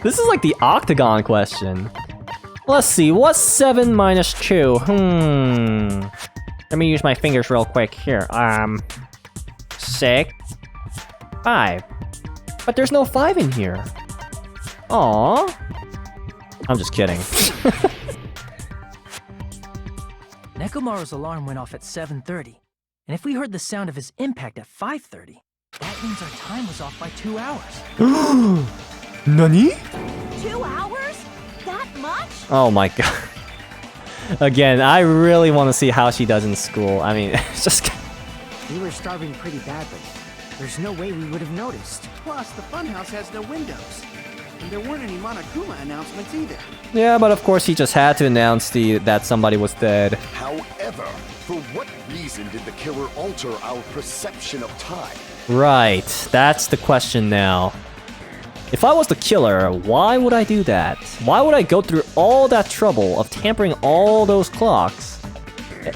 This is like the octagon question. Let's see, what's 7 minus 2? Let me use my fingers real quick here. 6, 5. But there's no 5 in here. Aww. I'm just kidding. Nekomaru's alarm went off at 7:30, and if we heard the sound of his impact at 5:30, that means our time was off by 2 hours. Nani? 2 hours? That much? Oh my god. Again, I really want to see how she does in school. I mean, it's just... We were starving pretty badly. There's no way we would have noticed. Plus, the funhouse has no windows. And there weren't any Monokuma announcements either. Yeah, but of course he just had to announce that somebody was dead. However, for what reason did the killer alter our perception of time? Right, that's the question now. If I was the killer, why would I do that? Why would I go through all that trouble of tampering all those clocks?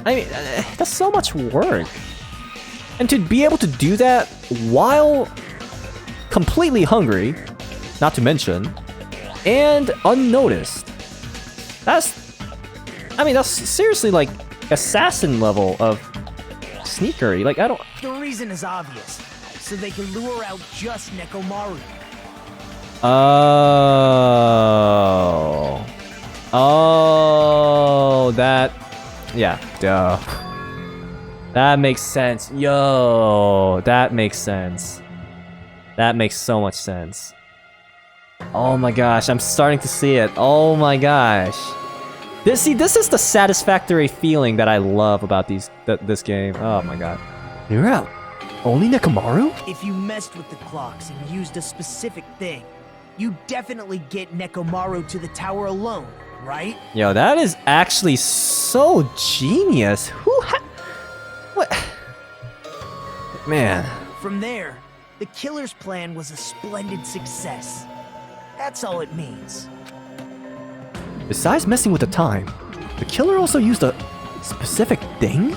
I mean, that's so much work. And to be able to do that while completely hungry, not to mention, and unnoticed. That's seriously like assassin level of sneakery. Like, I don't... The reason is obvious. So they can lure out just Nekomaru. Oh, that... Yeah, duh. That makes sense. Yo, that makes sense. That makes so much sense. Oh my gosh, I'm starting to see it. Oh my gosh. This is the satisfactory feeling that I love about this game. Oh my god. You're out. Only Nekomaru? If you messed with the clocks and used a specific thing, you definitely get Nekomaru to the tower alone, right? Yo, that is actually so genius. What? Man. From there, the killer's plan was a splendid success. That's all it means. Besides messing with the time, the killer also used a specific thing?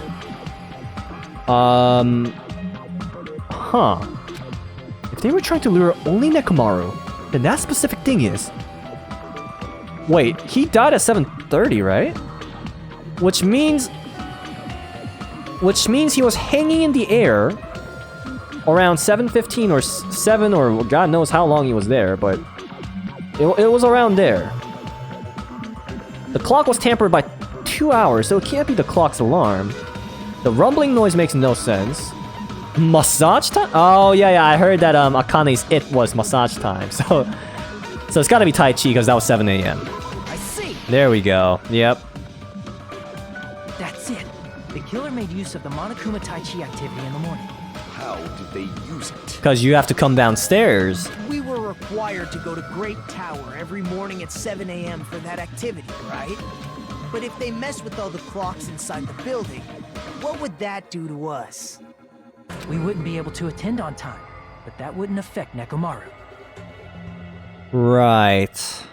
Huh. If they were trying to lure only Nekomaru, then that specific thing is... Wait, he died at 7:30, right? Which means he was hanging in the air around 7:15 or 7 or God knows how long he was there, but it was around there. The clock was tampered by 2 hours, so it can't be the clock's alarm. The rumbling noise makes no sense. Massage time? Oh, yeah, I heard that Akane's it was massage time. So it's gotta be Tai Chi because that was 7 a.m. I see. There we go. Yep. That's it. The killer made use of the Monokuma Tai Chi activity in the morning. How did they use it? Because you have to come downstairs. We were required to go to Great Tower every morning at 7 a.m. for that activity, right? But if they messed with all the clocks inside the building, what would that do to us? We wouldn't be able to attend on time, but that wouldn't affect Nekomaru. Right.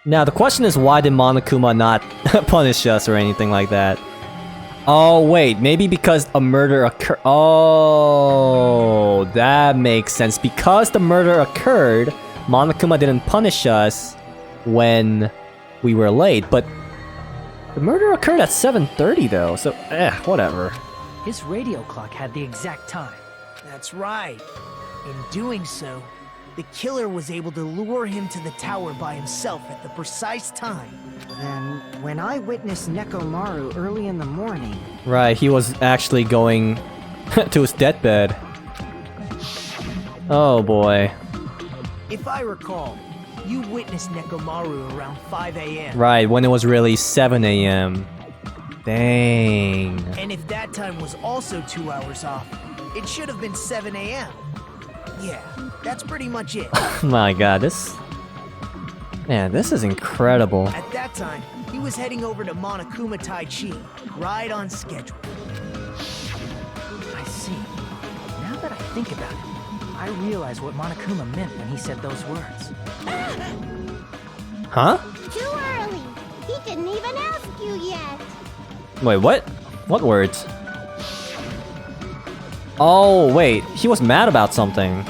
Now the question is, why did Monokuma not punish us or anything like that? Oh wait, maybe because a murder occurred. Oh, that makes sense. Because the murder occurred, Monokuma didn't punish us when we were late. But the murder occurred at 7:30 though, so whatever. His radio clock had the exact time. That's right. In doing so, the killer was able to lure him to the tower by himself at the precise time. Then, when I witnessed Nekomaru early in the morning... Right, he was actually going to his deathbed. Oh boy. If I recall, you witnessed Nekomaru around 5 a.m. Right, when it was really 7 a.m. Dang. And if that time was also 2 hours off, it should have been 7 a.m. Yeah, that's pretty much it. My god, this... Man, this is incredible. At that time, he was heading over to Monokuma Tai Chi, right on schedule. I see. Now that I think about it, I realize what Monokuma meant when he said those words. Huh? Too early. He didn't even ask you yet. Wait, what? What words? Oh, wait. He was mad about something.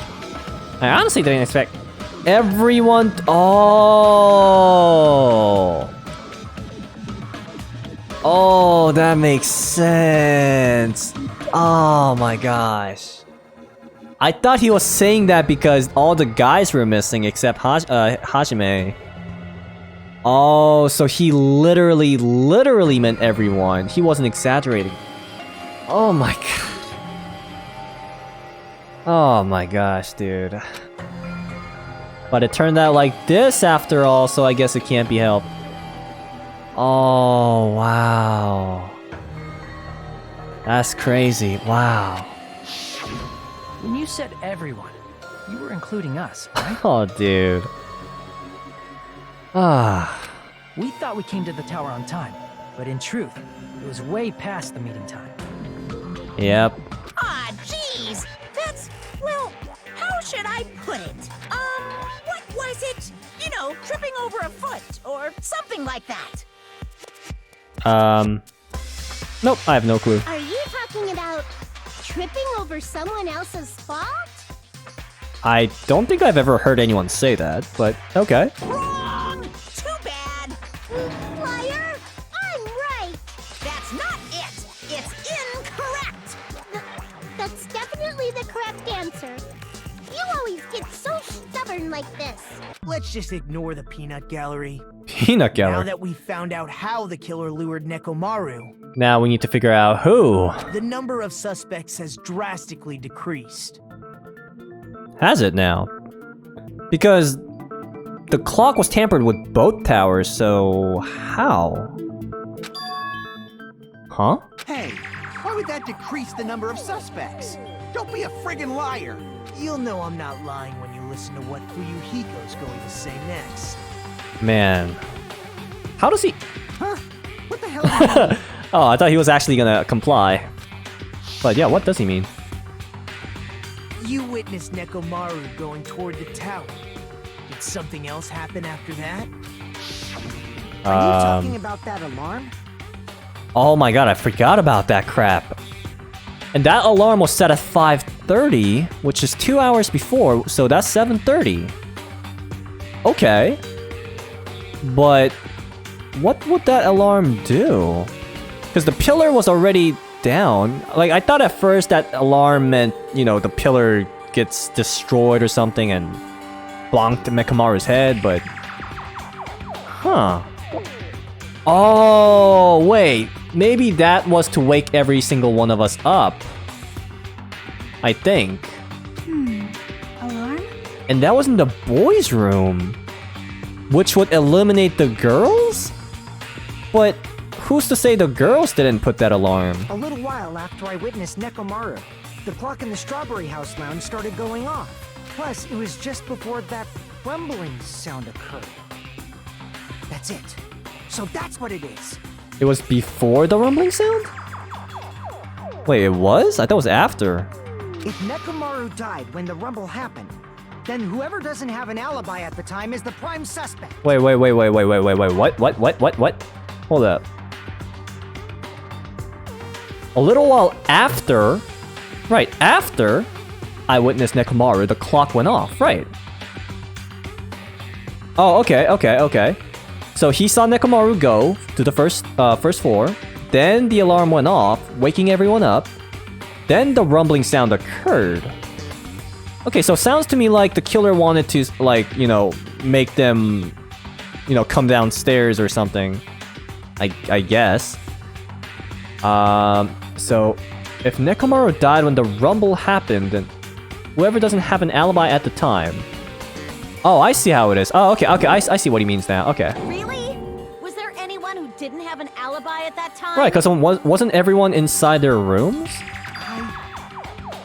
I honestly didn't expect everyone... Oh! Oh, that makes sense. Oh my gosh. I thought he was saying that because all the guys were missing except Hajime. Oh, so he literally meant everyone. He wasn't exaggerating. Oh my god. Oh my gosh, dude. But it turned out like this after all, so I guess it can't be helped. Oh, wow. That's crazy. Wow. When you said everyone, you were including us, right? Oh, dude. Ah. We thought we came to the tower on time, but in truth, it was way past the meeting time. Yep. Ah, jeez. That's, well, how should I put it? What was it? You know, tripping over a foot or something like that. Nope, I have no clue. Are you talking about tripping over someone else's fault? I don't think I've ever heard anyone say that, but okay. Wrong! Too bad. Liar! I'm right! That's not it. It's incorrect. That's definitely the correct answer. You always get so stubborn like this. Let's just ignore the peanut gallery. Peanut Now gallery. that we found out how the killer lured Nekomaru, Now we need to figure out who. the number of suspects has drastically decreased. Has it now? Because the clock was tampered with both towers, so how? Huh? Hey, why would that decrease the number of suspects? Don't be a friggin' liar. You'll know I'm not lying when you listen to what Fuyuhiko's going to say next. Man. How does he... Huh? What the hell? Do you mean? Oh, I thought he was actually gonna comply. But yeah, what does he mean? You witnessed Nekomaru going toward the tower. Did something else happen after that? Are you talking about that alarm? Oh my god, I forgot about that crap. And that alarm was set at 5:30, which is 2 hours before, so that's 7:30. Okay. But what would that alarm do? Because the pillar was already down. Like, I thought at first that alarm meant, you know, the pillar gets destroyed or something and blonked Mekamaru's head, but... Huh. Oh, wait. Maybe that was to wake every single one of us up. I think. Alarm? And that was in the boys' room, which would eliminate the girls? But who's to say the girls didn't put that alarm? A little while after I witnessed Nekomaru, the clock in the Strawberry House lounge started going off. Plus, it was just before that rumbling sound occurred. That's it. So that's what it is. It was before the rumbling sound? Wait, it was? I thought it was after. If Nekomaru died when the rumble happened, then whoever doesn't have an alibi at the time is the prime suspect. Wait, what? Hold up. A little while after, right, after I witnessed Nekomaru, the clock went off, right? Oh, okay. So he saw Nekomaru go to the first floor, then the alarm went off, waking everyone up, then the rumbling sound occurred. Okay, so it sounds to me like the killer wanted to, like, you know, make them, you know, come downstairs or something. I guess. So if Nekomaru died when the rumble happened, then whoever doesn't have an alibi at the time. Oh, I see how it is. Oh, okay, I see what he means now. Okay. Really? Was there anyone who didn't have an alibi at that time? Right, because wasn't everyone inside their rooms? I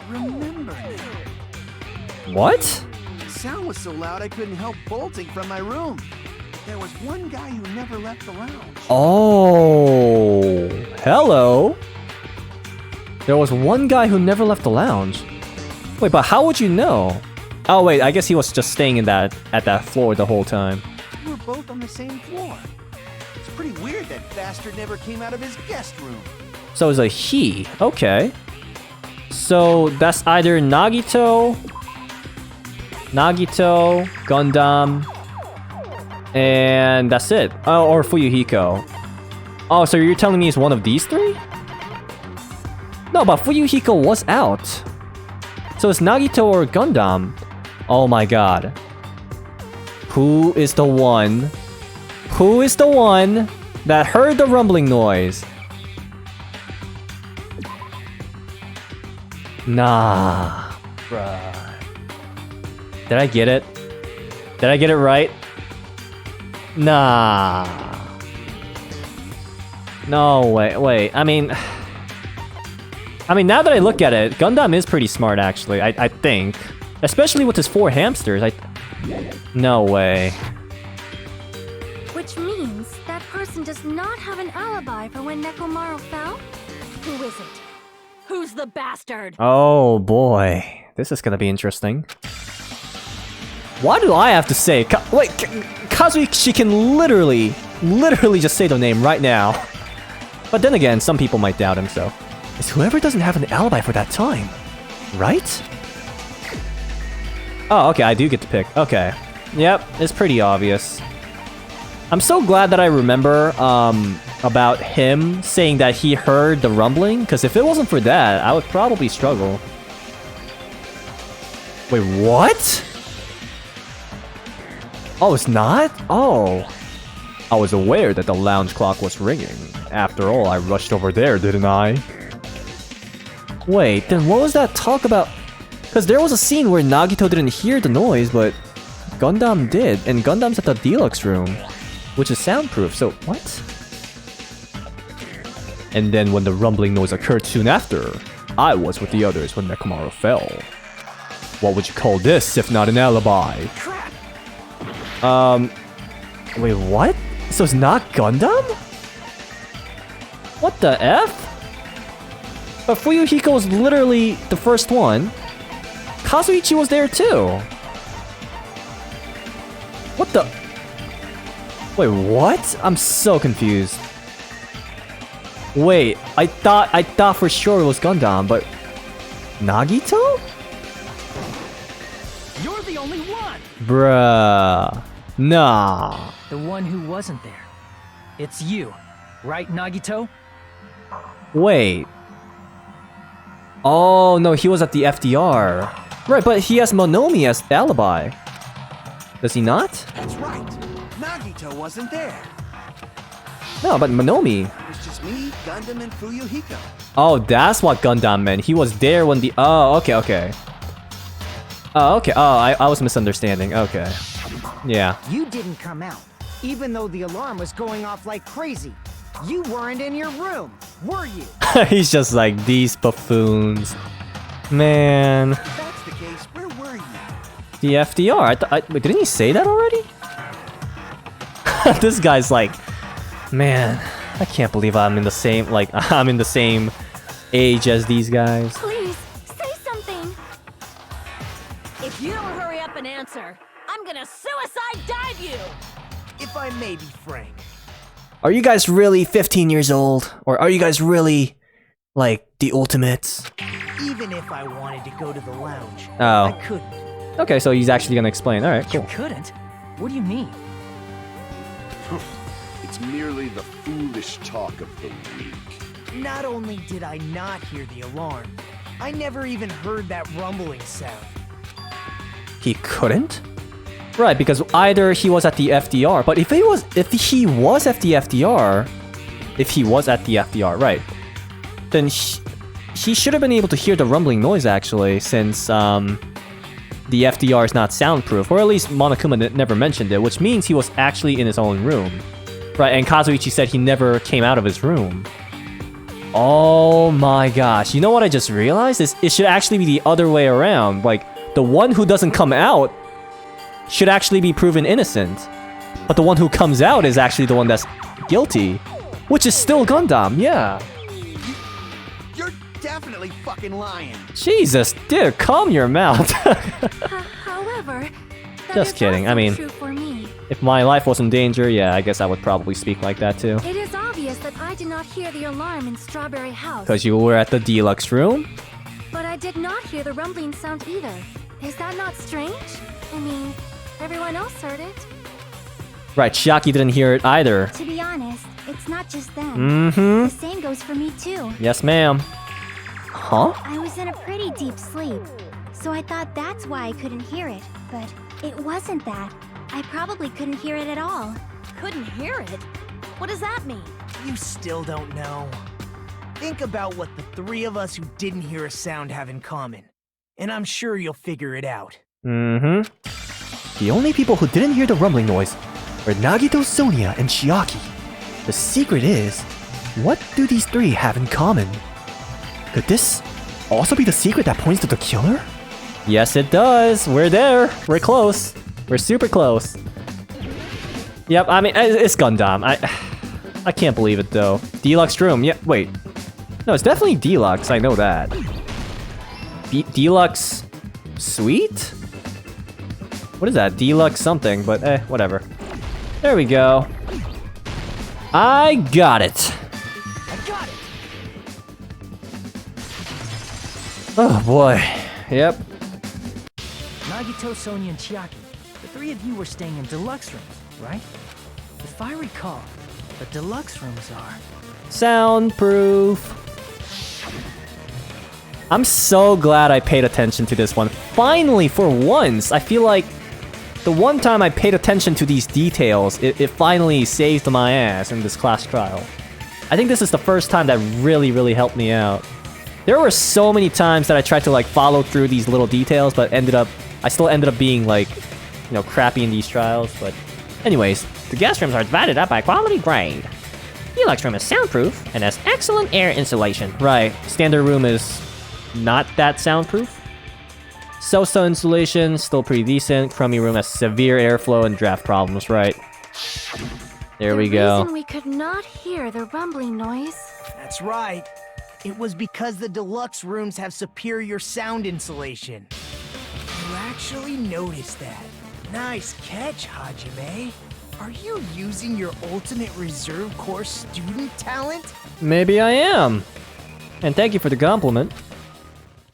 remember now. What? The sound was so loud I couldn't help bolting from my room. There was one guy who never left the lounge. Oh, hello. There was one guy who never left the lounge. Wait, but how would you know? Oh wait, I guess he was just staying at that floor the whole time. We were both on the same floor. It's pretty weird that bastard never came out of his guest room. So it's a he. Okay. So that's either Nagito, Gundam, and that's it. Oh, or Fuyuhiko. Oh, so you're telling me it's one of these three? No, but Fuyuhiko was out. So it's Nagito or Gundam. Oh my god. Who is the one that heard the rumbling noise? Nah. Bruh. Did I get it? Did I get it right? Nah. No, wait. I mean, now that I look at it, Gundam is pretty smart, actually. I think, especially with his 4 hamsters. No way. Which means that person does not have an alibi for when Nekomaru fell? Who is it? Who's the bastard? Oh boy, this is gonna be interesting. Why do I have to say? Wait, Kazui, she can literally just say the name right now. But then again, some people might doubt him, so. It's whoever doesn't have an alibi for that time, right? Oh, okay, I do get to pick. Okay. Yep, it's pretty obvious. I'm so glad that I remember about him saying that he heard the rumbling, because if it wasn't for that, I would probably struggle. Wait, what? Oh, it's not? Oh. I was aware that the lounge clock was ringing. After all, I rushed over there, didn't I? Wait, then what was that talk about? Because there was a scene where Nagito didn't hear the noise, but Gundam did, and Gundam's at the deluxe room, which is soundproof, so what? And then when the rumbling noise occurred soon after, I was with the others when Nekomaru fell. What would you call this if not an alibi? Wait, what? So it's not Gundam? What the F? But Fuyuhiko was literally the first one. Kazuichi was there too. What the? Wait, what? I'm so confused. Wait, I thought for sure it was Gundam, but Nagito? You're the only one! Bruh. Nah. The one who wasn't there. It's you, right, Nagito? Wait. Oh, no, he was at the FDR. Right, but he has Monomi as the alibi. Does he not? That's right. Nagito wasn't there. No, but Monomi. It's just me, Gundam, and Fuyuhiko. Oh, that's what Gundam meant. He was there when the... Oh, okay, okay. Oh, okay. Oh, I was misunderstanding. Okay. Yeah. You didn't come out, even though the alarm was going off like crazy. You weren't in your room, were you? He's just like, these buffoons. Man. If that's the case, where were you? The FDR. Wait, didn't he say that already? This guy's like, man, I can't believe I'm in the same, like, I'm in the same age as these guys. Please, say something. If you don't hurry up and answer, I'm gonna suicide dive you! If I may be frank, Are you guys really 15 years old? Or are you guys really, like, the ultimates? even if I wanted to go to the lounge, Oh. I couldn't. Okay, so he's actually gonna explain. Alright, You cool. couldn't? What do you mean? It's merely the foolish talk of the weak. Not only did I not hear the alarm, I never even heard that rumbling sound. He couldn't? Right, because either he was at the FDR, but if he was at the FDR, right, then he should have been able to hear the rumbling noise actually, since the FDR is not soundproof, or at least Monokuma never mentioned it, which means he was actually in his own room. Right, and Kazuichi said he never came out of his room. Oh my gosh, you know what I just realized? It should actually be the other way around. Like, the one who doesn't come out should actually be proven innocent. But the one who comes out is actually the one that's guilty. Which is still Gundam, yeah. You're definitely fucking lying. Jesus, dude, calm your mouth. However, that Just is kidding, I also mean- true for me. If my life was in danger, yeah, I guess I would probably speak like that too. It is obvious that I did not hear the alarm in Strawberry House. Because you were at the deluxe room? But I did not hear the rumbling sound either. Is that not strange? I mean, everyone else heard it. Right, Shiaki didn't hear it either. To be honest, it's not just them. Mm-hmm. The same goes for me too. Yes, ma'am. Huh? I was in a pretty deep sleep, so I thought that's why I couldn't hear it. But it wasn't that. I probably couldn't hear it at all. Couldn't hear it? What does that mean? You still don't know. Think about what the three of us who didn't hear a sound have in common, and I'm sure you'll figure it out. Mm-hmm. The only people who didn't hear the rumbling noise were Nagito, Sonia, and Shiaki. The secret is, what do these three have in common? Could this also be the secret that points to the killer? Yes, it does. We're there. We're close. We're super close. Yep, I mean, it's Gundam. I can't believe it, though. Deluxe room. Yeah, wait. No, it's definitely Deluxe. I know that. Deluxe Suite? What is that? Deluxe something, but whatever. There we go. I got it. I got it! Oh boy. Yep. Nagito, Sonia, and Chiaki. The three of you were staying in deluxe rooms, right? If I recall, the deluxe rooms are... Soundproof. I'm so glad I paid attention to this one. Finally, for once, I feel like the one time I paid attention to these details, it finally saved my ass in this class trial. I think this is the first time that really helped me out. There were so many times that I tried to like follow through these little details, but I still ended up being like, you know, crappy in these trials. But anyways, The guest rooms are divided up by quality grade. Deluxe room is soundproof and has excellent air insulation. right, standard room is not that soundproof. So-so insulation, still pretty decent. Crummy room has severe airflow and draft problems, right? There we The go. reason we could not hear the rumbling noise. That's right. It was because the deluxe rooms have superior sound insulation. You actually noticed that. Nice catch, Hajime. Are you using your ultimate reserve course student talent? Maybe I am. And thank you for the compliment.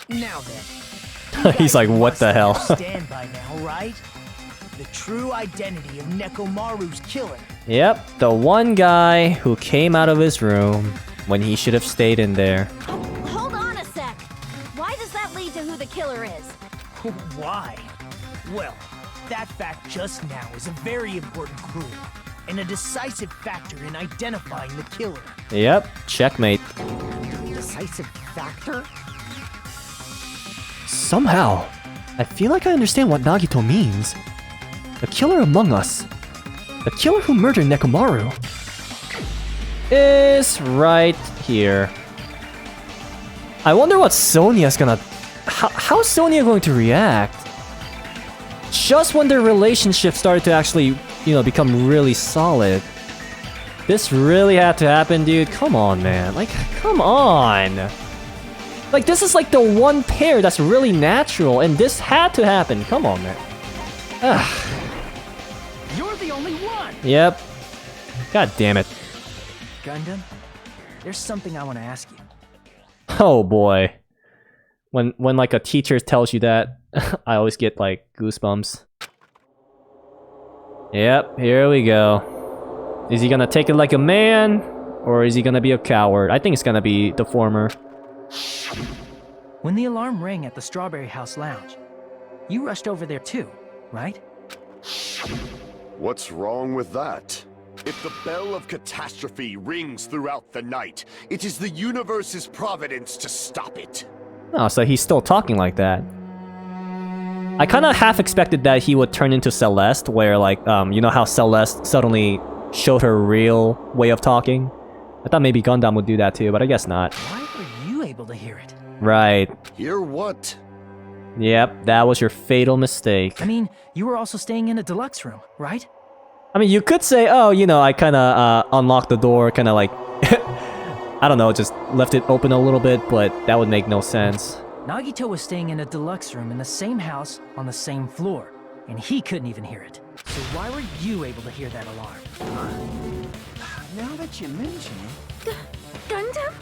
Now then. He's like, what the hell? Understand by now, right? The true identity of Nekomaru's killer. Yep, the one guy who came out of his room when he should have stayed in there. Hold on a sec. Why does that lead to who the killer is? Why? Well, that fact just now is a very important clue. and a decisive factor in identifying the killer. Yep, checkmate. Decisive factor? Somehow, I feel like I understand what Nagito means. The killer among us. The killer who murdered Nekomaru. Is right here. I wonder what Sonia's gonna... How's Sonia going to react? Just when their relationship started to actually, you know, become really solid. This really had to happen, dude. Come on, man. Like, come on. Like, this is like the one pair that's really natural, and this had to happen. Come on, man. Ugh. You're the only one! Yep. God damn it. Gundam, there's something I want to ask you. Oh boy. When like a teacher tells you that, I always get like goosebumps. Yep, here we go. Is he gonna take it like a man? Or is he gonna be a coward? I think it's gonna be the former. When the alarm rang at the Strawberry House Lounge, you rushed over there too, right? What's wrong with that? If the bell of catastrophe rings throughout the night, it is the universe's providence to stop it. Oh, so he's still talking like that. I kind of half expected that he would turn into Celeste, where like, you know how Celeste suddenly showed her real way of talking? I thought maybe Gundam would do that too, but I guess not. Why were you able to hear it? Right. Hear what? Yep, that was your fatal mistake. I mean, you were also staying in a deluxe room, right? I mean, you could say, oh, you know, I kind of unlocked the door, kind of like, I don't know, just left it open a little bit, but that would make no sense. Nagito was staying in a deluxe room in the same house on the same floor, and he couldn't even hear it. So why were you able to hear that alarm? Now that you mention it... Gundam?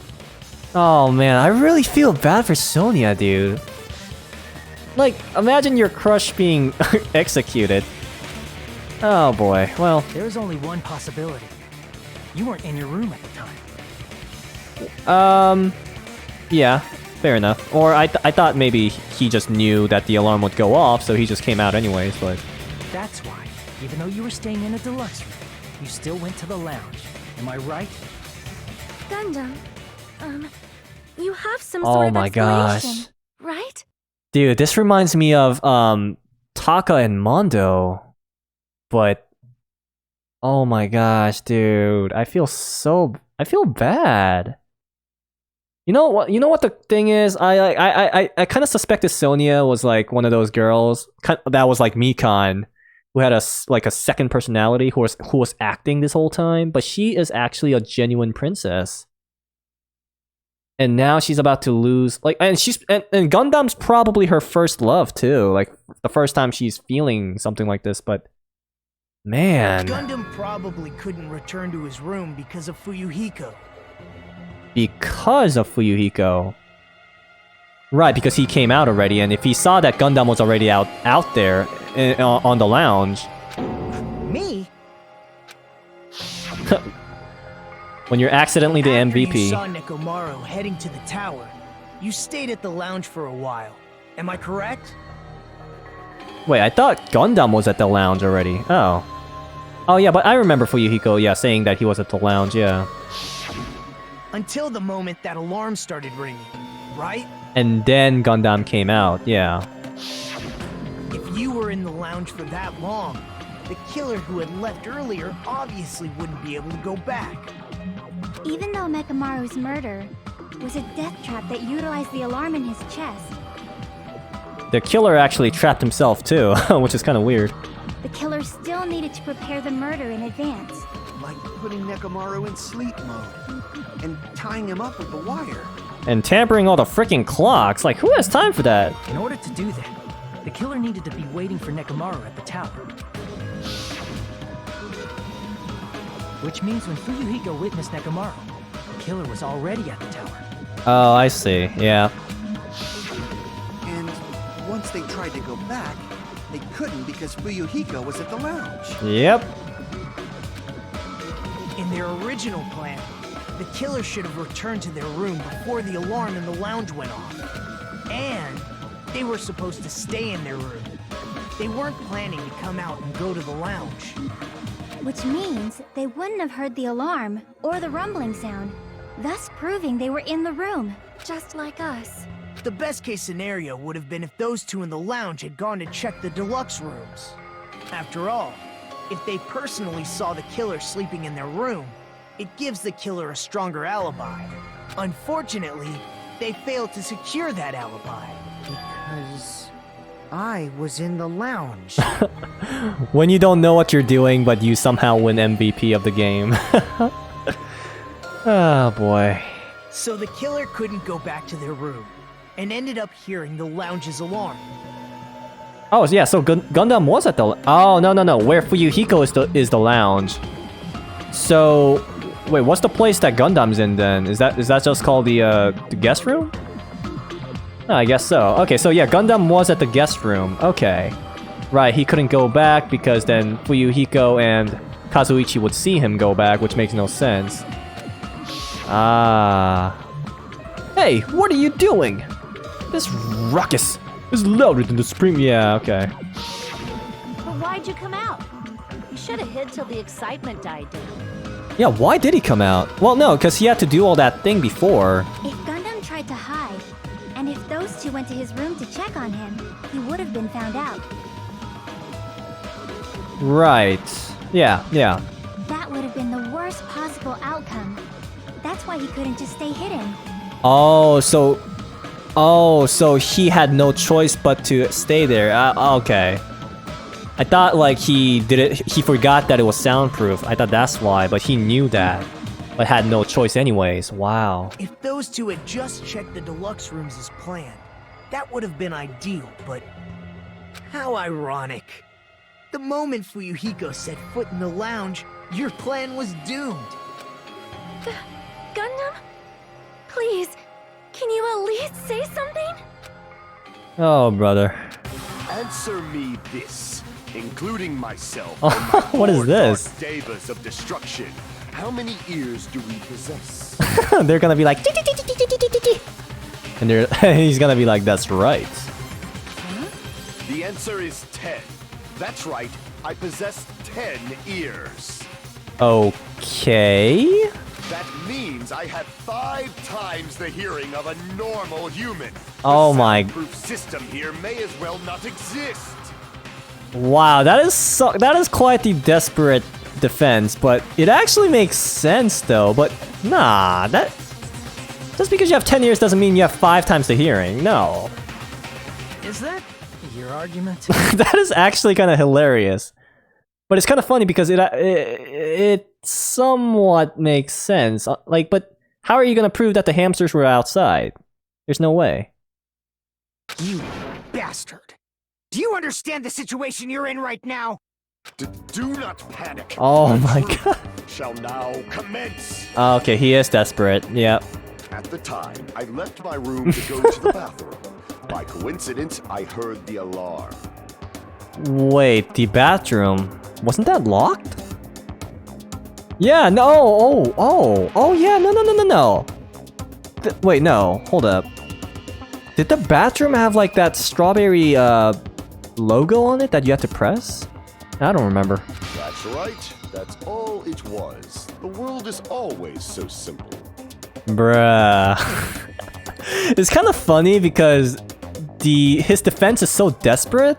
Oh man, I really feel bad for Sonia, dude. Like, imagine your crush being executed. Oh boy, well... There's only one possibility. You weren't in your room at the time. Yeah, fair enough. Or I thought maybe he just knew that the alarm would go off, so he just came out anyways, but... That's why, even though you were staying in a deluxe room, you still went to the lounge. Am I right? Gundam, you have some sort of explanation, right? Dude, this reminds me of, Taka and Mondo. But... Oh my gosh, dude. I feel bad. You know what the thing is? I kind of suspected Sonia was like one of those girls that was like Mikan, who had a second personality who was acting this whole time, but she is actually a genuine princess. And now she's about to lose, like, and Gundam's probably her first love too, like the first time she's feeling something like this, but man. Gundam probably couldn't return to his room because of Fuyuhiko. Because of Fuyuhiko. Right, because he came out already, and if he saw that Gundam was already out there on the lounge. Me? When you're accidentally the After MVP. You saw Nekomaru heading to the tower. You stayed at the lounge for a while. Am I correct? Wait, I thought Gundam was at the lounge already. Oh. Oh yeah, but I remember Fuyuhiko, yeah, saying that he was at the lounge, yeah. Until the moment that alarm started ringing, right? And then Gundam came out, yeah. If you were in the lounge for that long, the killer who had left earlier obviously wouldn't be able to go back. Even though Mekamaru's murder was a death trap that utilized the alarm in his chest, The killer actually trapped himself too, which is kind of weird. the killer still needed to prepare the murder in advance. Like putting Nekomaru in sleep mode and tying him up with the wire. And tampering all the freaking clocks, like who has time for that? In order to do that, the killer needed to be waiting for Nekomaru at the tower. Which means when Fuyuhiko witnessed Nekomaru, the killer was already at the tower. Oh, I see, yeah. And once they tried to go back, they couldn't because Fuyuhiko was at the lounge. Yep. In their original plan, the killer should have returned to their room before the alarm in the lounge went off. And they were supposed to stay in their room. They weren't planning to come out and go to the lounge. Which means they wouldn't have heard the alarm or the rumbling sound, thus proving they were in the room, just like us. The best case scenario would have been if those two in the lounge had gone to check the deluxe rooms. After all, if they personally saw the killer sleeping in their room, it gives the killer a stronger alibi. Unfortunately, they failed to secure that alibi. Because I was in the lounge. When you don't know what you're doing, but you somehow win MVP of the game. Oh boy. So the killer couldn't go back to their room, and ended up hearing the lounge's alarm. Oh yeah, so Gundam was at the. Oh no. Where Fuyuhiko is the lounge. So wait, what's the place that Gundam's in then? Is that just called the guest room? Oh, I guess so. Okay, so yeah, Gundam was at the guest room. Okay, right. He couldn't go back because then Fuyuhiko and Kazuichi would see him go back, which makes no sense. Ah. Hey, what are you doing? This ruckus is louder than the spring. Yeah, okay. But why'd you come out? You should have hid till the excitement died down. Yeah, why did he come out? Well, no, because he had to do all that thing before. If Gundam tried to hide, and if those two went to his room to check on him, he would have been found out. Right. Yeah. That would have been the worst possible outcome. That's why he couldn't just stay hidden. Oh, so he had no choice but to stay there. Okay. I thought like he forgot that it was soundproof. I thought that's why, but he knew that, but had no choice anyways. Wow. If those two had just checked the deluxe rooms as planned, that would have been ideal, but how ironic. The moment Fuyuhiko set foot in the lounge, your plan was doomed. Gundam? Please, can you at least say something? Oh, brother. Answer me this, including myself. What is this? Devas of destruction. How many ears do we possess? They're gonna be like, and he's gonna be like, that's right. The answer is 10. That's right. I possess 10 ears. Okay. That means I have 5 times the hearing of a normal human. Oh the my. soundproof system here may as well not exist. Wow, that is quite the desperate defense, but it actually makes sense though. But nah, that just because you have 10 ears doesn't mean you have 5 times the hearing. No. Is that your argument? That is actually kind of hilarious. But it's kind of funny because it somewhat makes sense. Like, but how are you gonna prove that the hamsters were outside? There's no way. You bastard! Do you understand the situation you're in right now? Do not panic. Oh The my truth god. Shall now commence. Okay, he is desperate. Yep. At the time, I left my room to go to the bathroom. By coincidence, I heard the alarm. Wait, the bathroom wasn't that locked? Yeah. No. Oh. Yeah. No. Wait. No. Hold up. Did the bathroom have like that strawberry logo on it that you had to press? I don't remember. That's right. That's all it was. The world is always so simple. Bruh. It's kind of funny because his defense is so desperate,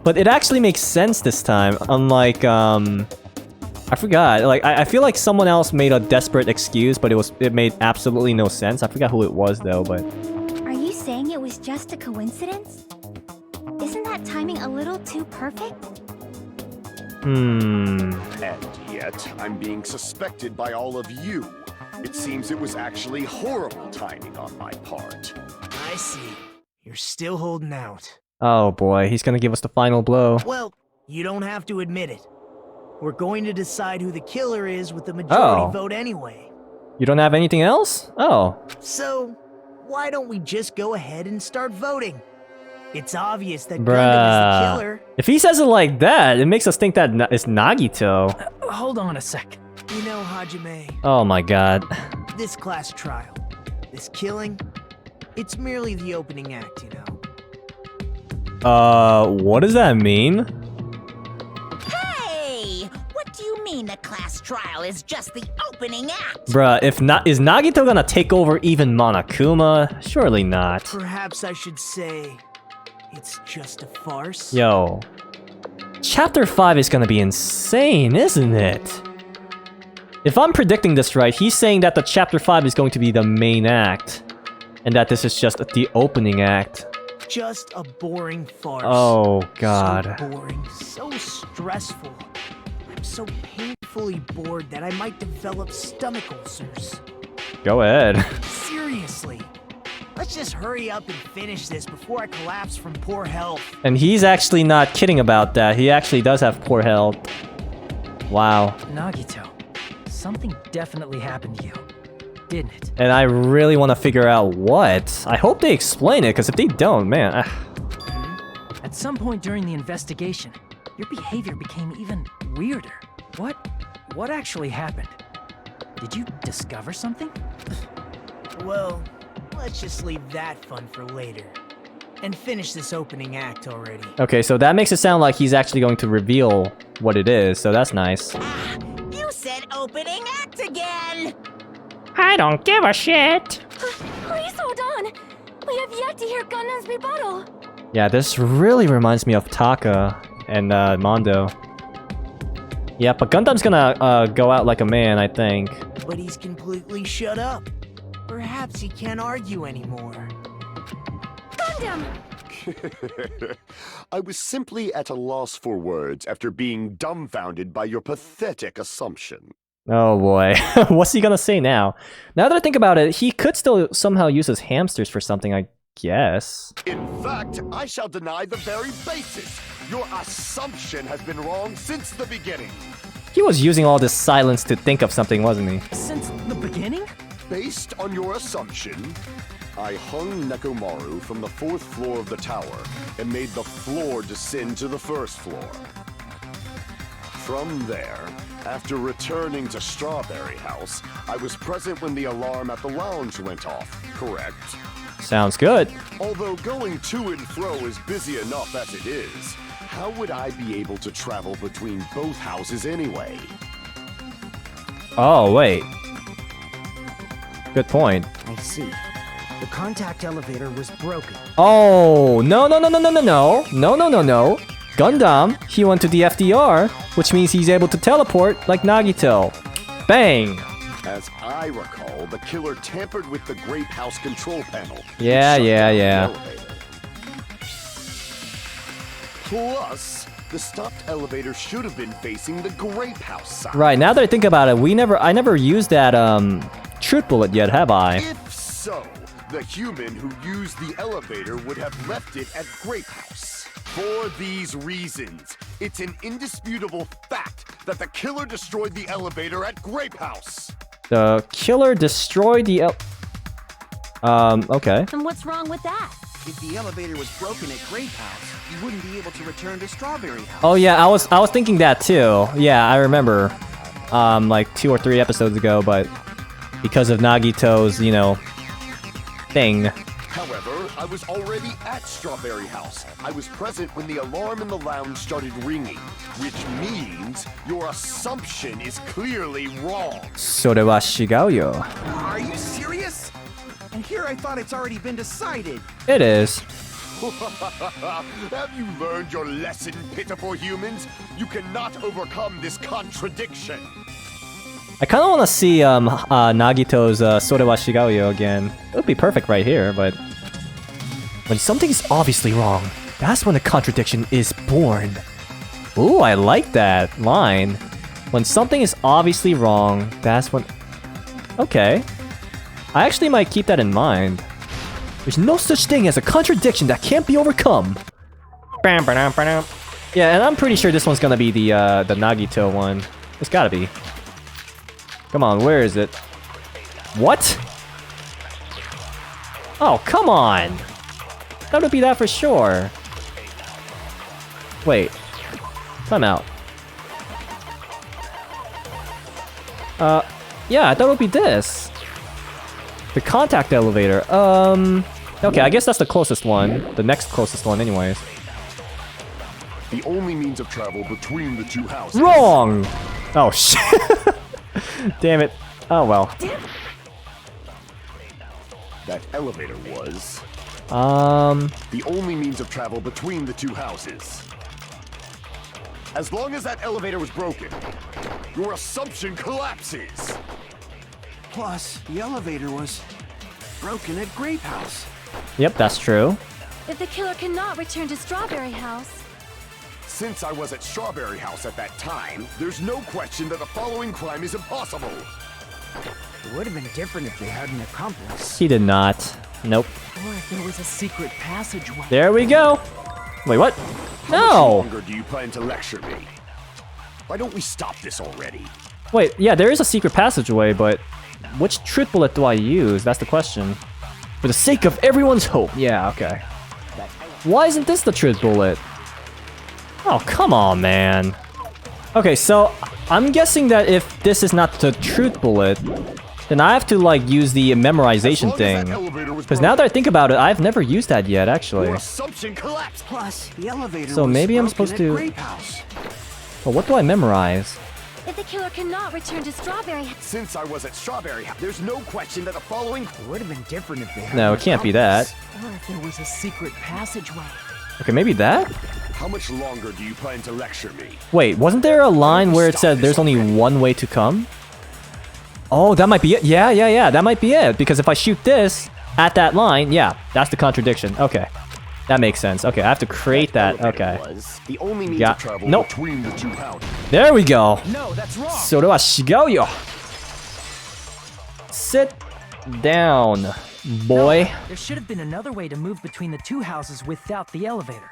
but it actually makes sense this time. Unlike I forgot. Like I feel like someone else made a desperate excuse, but it made absolutely no sense. I forgot who it was though, but. Are you saying it was just a coincidence? Isn't that timing a little too perfect? And yet, I'm being suspected by all of you. It seems it was actually horrible timing on my part. I see. You're still holding out. Oh boy, he's gonna give us the final blow. Well, you don't have to admit it. We're going to decide who the killer is with the majority vote anyway. You don't have anything else? Oh. So, why don't we just go ahead and start voting? It's obvious that Bruh. Gundam is the killer. If he says it like that, it makes us think that it's Nagito. Hold on a sec. You know, Hajime, Oh my god. this class trial, this killing, it's merely the opening act, you know. What does that mean? Hey! What do you trial is just the opening act. Bruh, if not, is Nagito gonna take over even Monokuma? Surely not. Perhaps I should say it's just a farce. Yo. Chapter 5 is gonna be insane, isn't it? If I'm predicting this right, he's saying that the Chapter 5 is going to be the main act. And that this is just the opening act. Just a boring farce. Oh, God. So boring, so stressful. I'm so painfully bored that I might develop stomach ulcers. Go ahead. Seriously. Let's just hurry up and finish this before I collapse from poor health. And he's actually not kidding about that. He actually does have poor health. Wow. Nagito, something definitely happened to you, didn't it? And I really want to figure out what. I hope they explain it, because if they don't, man. At some point during the investigation, your behavior became even weirder. What actually happened? Did you discover something? Well, let's just leave that fun for later. And finish this opening act already. Okay, so that makes it sound like he's actually going to reveal what it is, so that's nice. You said opening act again. I don't give a shit. Please hold on. We have yet to hear Gundam's rebuttal. Yeah, this really reminds me of Taka and Mondo. Yeah, but Gundam's gonna go out like a man, I think. But he's completely shut up. Perhaps he can't argue anymore. Gundam! I was simply at a loss for words after being dumbfounded by your pathetic assumption. Oh boy, what's he gonna say now? Now that I think about it, he could still somehow use his hamsters for something, I guess. In fact, I shall deny the very basis. Your assumption has been wrong since the beginning. He was using all this silence to think of something, wasn't he? Since the beginning? Based on your assumption, I hung Nekomaru from the 4th floor of the tower and made the floor descend to the 1st floor. From there, after returning to Strawberry House, I was present when the alarm at the lounge went off, correct? Sounds good. Although going to and fro is busy enough as it is, how would I be able to travel between both houses anyway? Oh, wait. Good point. I see. The contact elevator was broken. Oh, no. Gundam, he went to the FDR, which means he's able to teleport like Nagito. Bang! As I recall, the killer tampered with the Grape House control panel. Yeah. Plus, the stopped elevator should have been facing the Grape House side. Right, now that I think about it, I never used that, truth bullet yet, have I? If so, the human who used the elevator would have left it at Grape House. For these reasons, it's an indisputable fact that the killer destroyed the elevator at Grape House. The killer destroyed the okay. And what's wrong with that? If the elevator was broken at Grape House, you wouldn't be able to return to Strawberry House. Oh yeah, I was thinking that too. Yeah, I remember. Like 2 or 3 episodes ago, but because of Nagito's, thing. However, I was already at Strawberry House. I was present when the alarm in the lounge started ringing, which means your assumption is clearly wrong. それは違うよ. Are you serious? And here I thought it's already been decided. It is. Have you learned your lesson, pitiful humans? You cannot overcome this contradiction. I kind of want to see Nagito's それは違うよ again. It would be perfect right here, but when something is obviously wrong, that's when a contradiction is born. Ooh, I like that line. When something is obviously wrong, that's when... Okay. I actually might keep that in mind. There's no such thing as a contradiction that can't be overcome. Yeah, and I'm pretty sure this one's gonna be the Nagito one. It's gotta be. Come on, where is it? What? Oh, come on! That would be that for sure. Wait. Time out. Yeah, that would be this. The contact elevator. Okay, I guess that's the closest one. The next closest one, anyways. The only means of travel between the two houses. Wrong! Oh shit! Damn it! Oh well. That elevator was the only means of travel between the two houses. As long as that elevator was broken, your assumption collapses. Plus, the elevator was broken at Grape House. Yep, that's true. If the killer cannot return to Strawberry House, Since I was at Strawberry House at that time, there's no question that the following crime is impossible. It would have been different if they had an accomplice. He did not. Nope. Or if there was a secret passageway. There we go. Wait, what? How much No. longer do you plan to lecture me? Why don't we stop this already? Wait, yeah, there is a secret passageway, but which truth bullet do I use? That's the question. For the sake of everyone's hope. Yeah, okay. Why isn't this the truth bullet? Oh, come on, man. Okay, so I'm guessing that if this is not the truth bullet, then I have to, like, use the memorization thing. Because now that I think about it, I've never used that yet, actually. Your assumption collapsed. Plus, the elevator So was maybe I'm broken supposed at to- Grape House. But what do I memorize? if the killer cannot return to Strawberry House, Since I was at Strawberry House, there's no question that the following... It would have been different if they had No, an it can't be that. Or if there was a secret passageway. Okay, maybe that? How much longer do you plan to lecture me? Wait, wasn't there a line where it said there's only one way to come? Oh, that might be it. Yeah, that might be it. Because if I shoot this at that line, yeah, that's the contradiction. Okay. That makes sense. Okay, I have to create that. Okay. Was the only means Yeah. of travel Nope. between the two houses. There we go. No, that's wrong. So do I shigoyo. Sit down, boy. There should have been another way to move between the two houses without the elevator.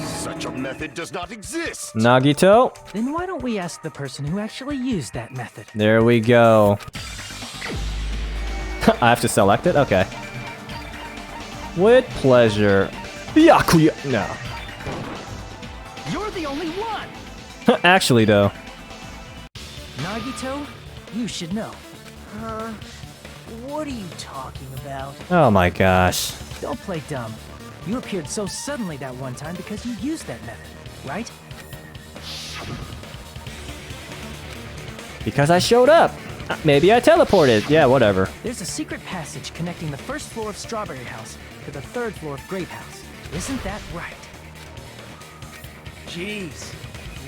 Such a method does not exist. Nagito. Then why don't we ask the person who actually used that method? There we go. I have to select it? Okay. With pleasure. Yakuya. No. You're the only one! Actually, though. Nagito, you should know. What are you talking about? Oh my gosh. Don't play dumb. You appeared so suddenly that one time because you used that method, right? Because I showed up. Maybe I teleported. Yeah, whatever. There's a secret passage connecting the first floor of Strawberry House to the third floor of Grape House. Isn't that right? Jeez.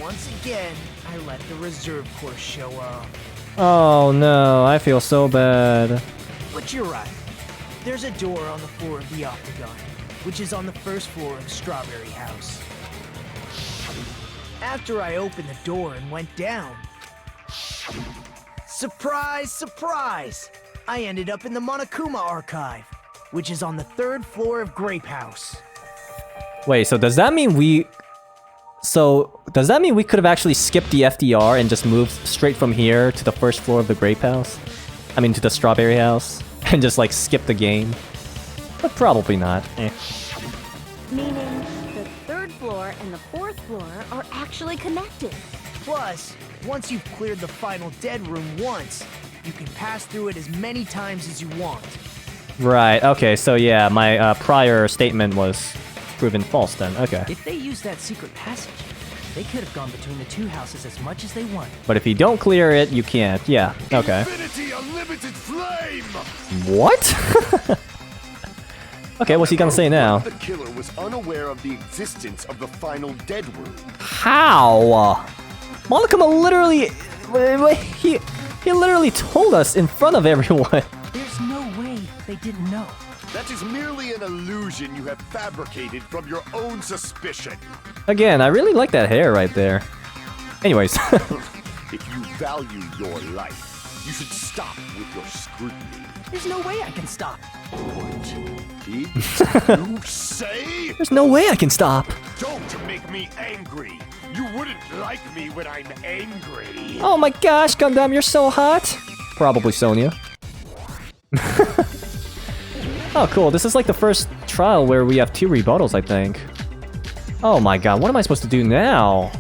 Once again, I let the reserve course show up. Oh no, I feel so bad. But you're right. There's a door on the floor of the Octagon, which is on the first floor of Strawberry House. After I opened the door and went down, surprise, surprise! I ended up in the Monokuma Archive, which is on the third floor of Grape House. Wait, so does that mean we... So, does that mean we could have actually skipped the FDR and just moved straight from here to the first floor of the Grape House? I mean, to the Strawberry House? And just, like, skip the game? But probably not. Eh. meaning the third floor and the fourth floor are actually connected. Plus, once you've cleared the final dead room once, you can pass through it as many times as you want. Right, okay, so yeah, my prior statement was proven false then. Okay. If they used that secret passage, they could have gone between the two houses as much as they wanted. But if you don't clear it, you can't. Yeah, okay. Infinity Unlimited Flame! What? Okay, what's he gonna say now? The killer was unaware of the existence of the final dead room. How? Monokuma literally... He literally told us in front of everyone. There's no way they didn't know. That is merely an illusion you have fabricated from your own suspicion. Again, I really like that hair right there. Anyways. If you value your life, you should stop with your scrutiny. There's no way I can stop. What did you say? There's no way I can stop. Don't make me angry. You wouldn't like me when I'm angry. Oh my gosh, Gundam, you're so hot. Probably Sonya. Oh, cool. This is like the first trial where we have 2 rebuttals, I think. Oh my god, what am I supposed to do now?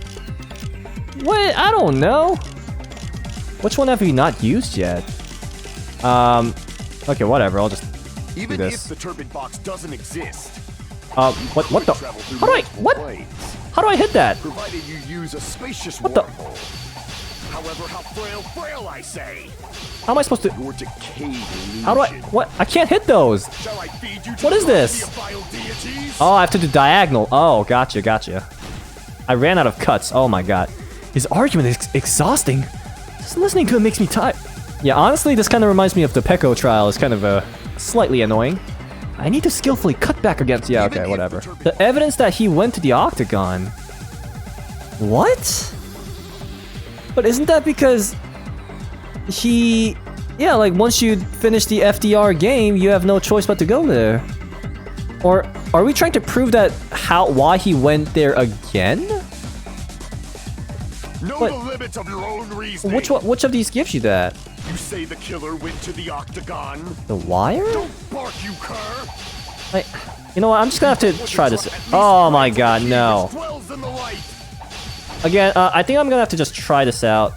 What? I don't know. Which one have we not used yet? Okay, whatever. I'll just do Even this. if the turbid box doesn't exist, What the? travel through How do I? multiple What? planes, How do I hit that? provided you use a spacious What the- wormhole. However, how frail, I say. How am I supposed to? Your decayed illusion. How do I? What? I can't hit those. Shall I feed you to What is the this? vile deities? Oh, I have to do diagonal. Oh, gotcha. I ran out of cuts. Oh my god. His argument is exhausting. Just listening to it makes me tired. Yeah, honestly, this kind of reminds me of the Peko trial. It's kind of slightly annoying. I need to skillfully cut back against... Yeah, okay, whatever. The evidence that he went to the Octagon. What? But isn't that because he... Yeah, like once you finish the FDR game, you have no choice but to go there. Or are we trying to prove that why he went there again? Know What? the limits of your own reasoning. Which of these gives you that? You say the killer went to the Octagon. The wire? Don't bark, you cur. Like, you know what? I'm just gonna have to try this. Oh my god, no. Dwells in the light. Again, I think I'm gonna have to just try this out,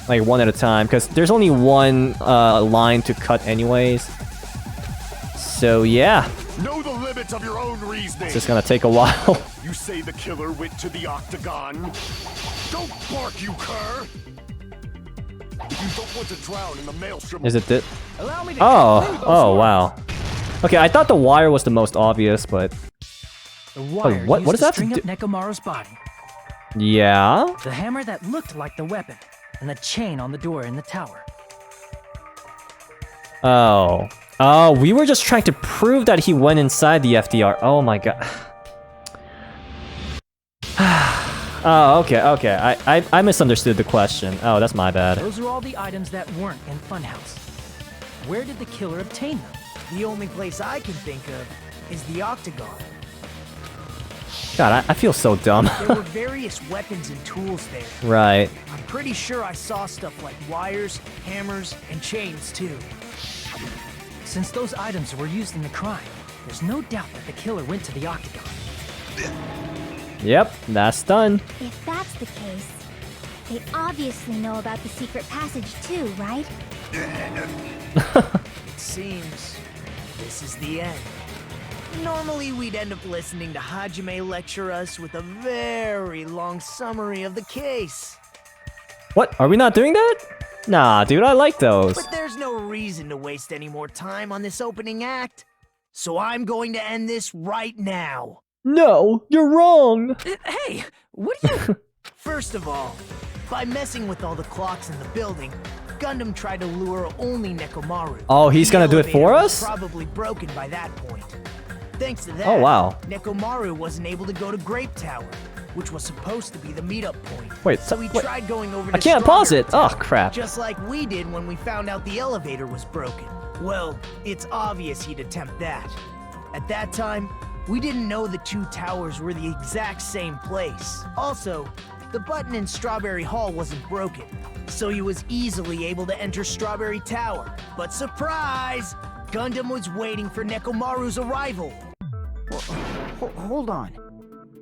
like one at a time, because there's only one line to cut anyways. So yeah, Know the limits of your own reasoning. it's just gonna take a while. You say the killer went to the Octagon. Don't bark, you cur. If you don't want to drown in the maelstrom. Is it this? Allow me to Oh, wow. Okay, I thought the wire was the most obvious, but The wire what used does to that have to string up Nekomaru's body. yeah. The hammer that looked like the weapon, and the chain on the door in the tower. Oh, we were just trying to prove that he went inside the FDR. Oh my god. Oh, okay. I misunderstood the question. Oh, that's my bad. Those are all the items that weren't in Funhouse. Where did the killer obtain them? The only place I can think of is the Octagon. God, I feel so dumb. There were various weapons and tools there. Right. I'm pretty sure I saw stuff like wires, hammers, and chains too. Since those items were used in the crime, there's no doubt that the killer went to the Octagon. Yep, that's done. If that's the case, they obviously know about the secret passage too, right? It seems this is the end. Normally, we'd end up listening to Hajime lecture us with a very long summary of the case. What? Are we not doing that? Nah, dude, I like those. But there's no reason to waste any more time on this opening act. So I'm going to end this right now. No, you're wrong. Hey, what do you... First of all, by messing with all the clocks in the building, Gundam tried to lure only Nekomaru. Oh, he's gonna do it for The elevator was us? probably broken by that point. Thanks to that, Oh, wow. Nekomaru wasn't able to go to Grape Tower, which was supposed to be the meetup point. Wait, so he wait. tried going over to I can't pause it. Strawberry Oh, Tower, crap. Just like we did when we found out the elevator was broken. Well, it's obvious he'd attempt that. At that time, we didn't know the two towers were the exact same place. Also, the button in Strawberry Hall wasn't broken, so he was easily able to enter Strawberry Tower. But surprise! Gundam was waiting for Nekomaru's arrival. Hold on.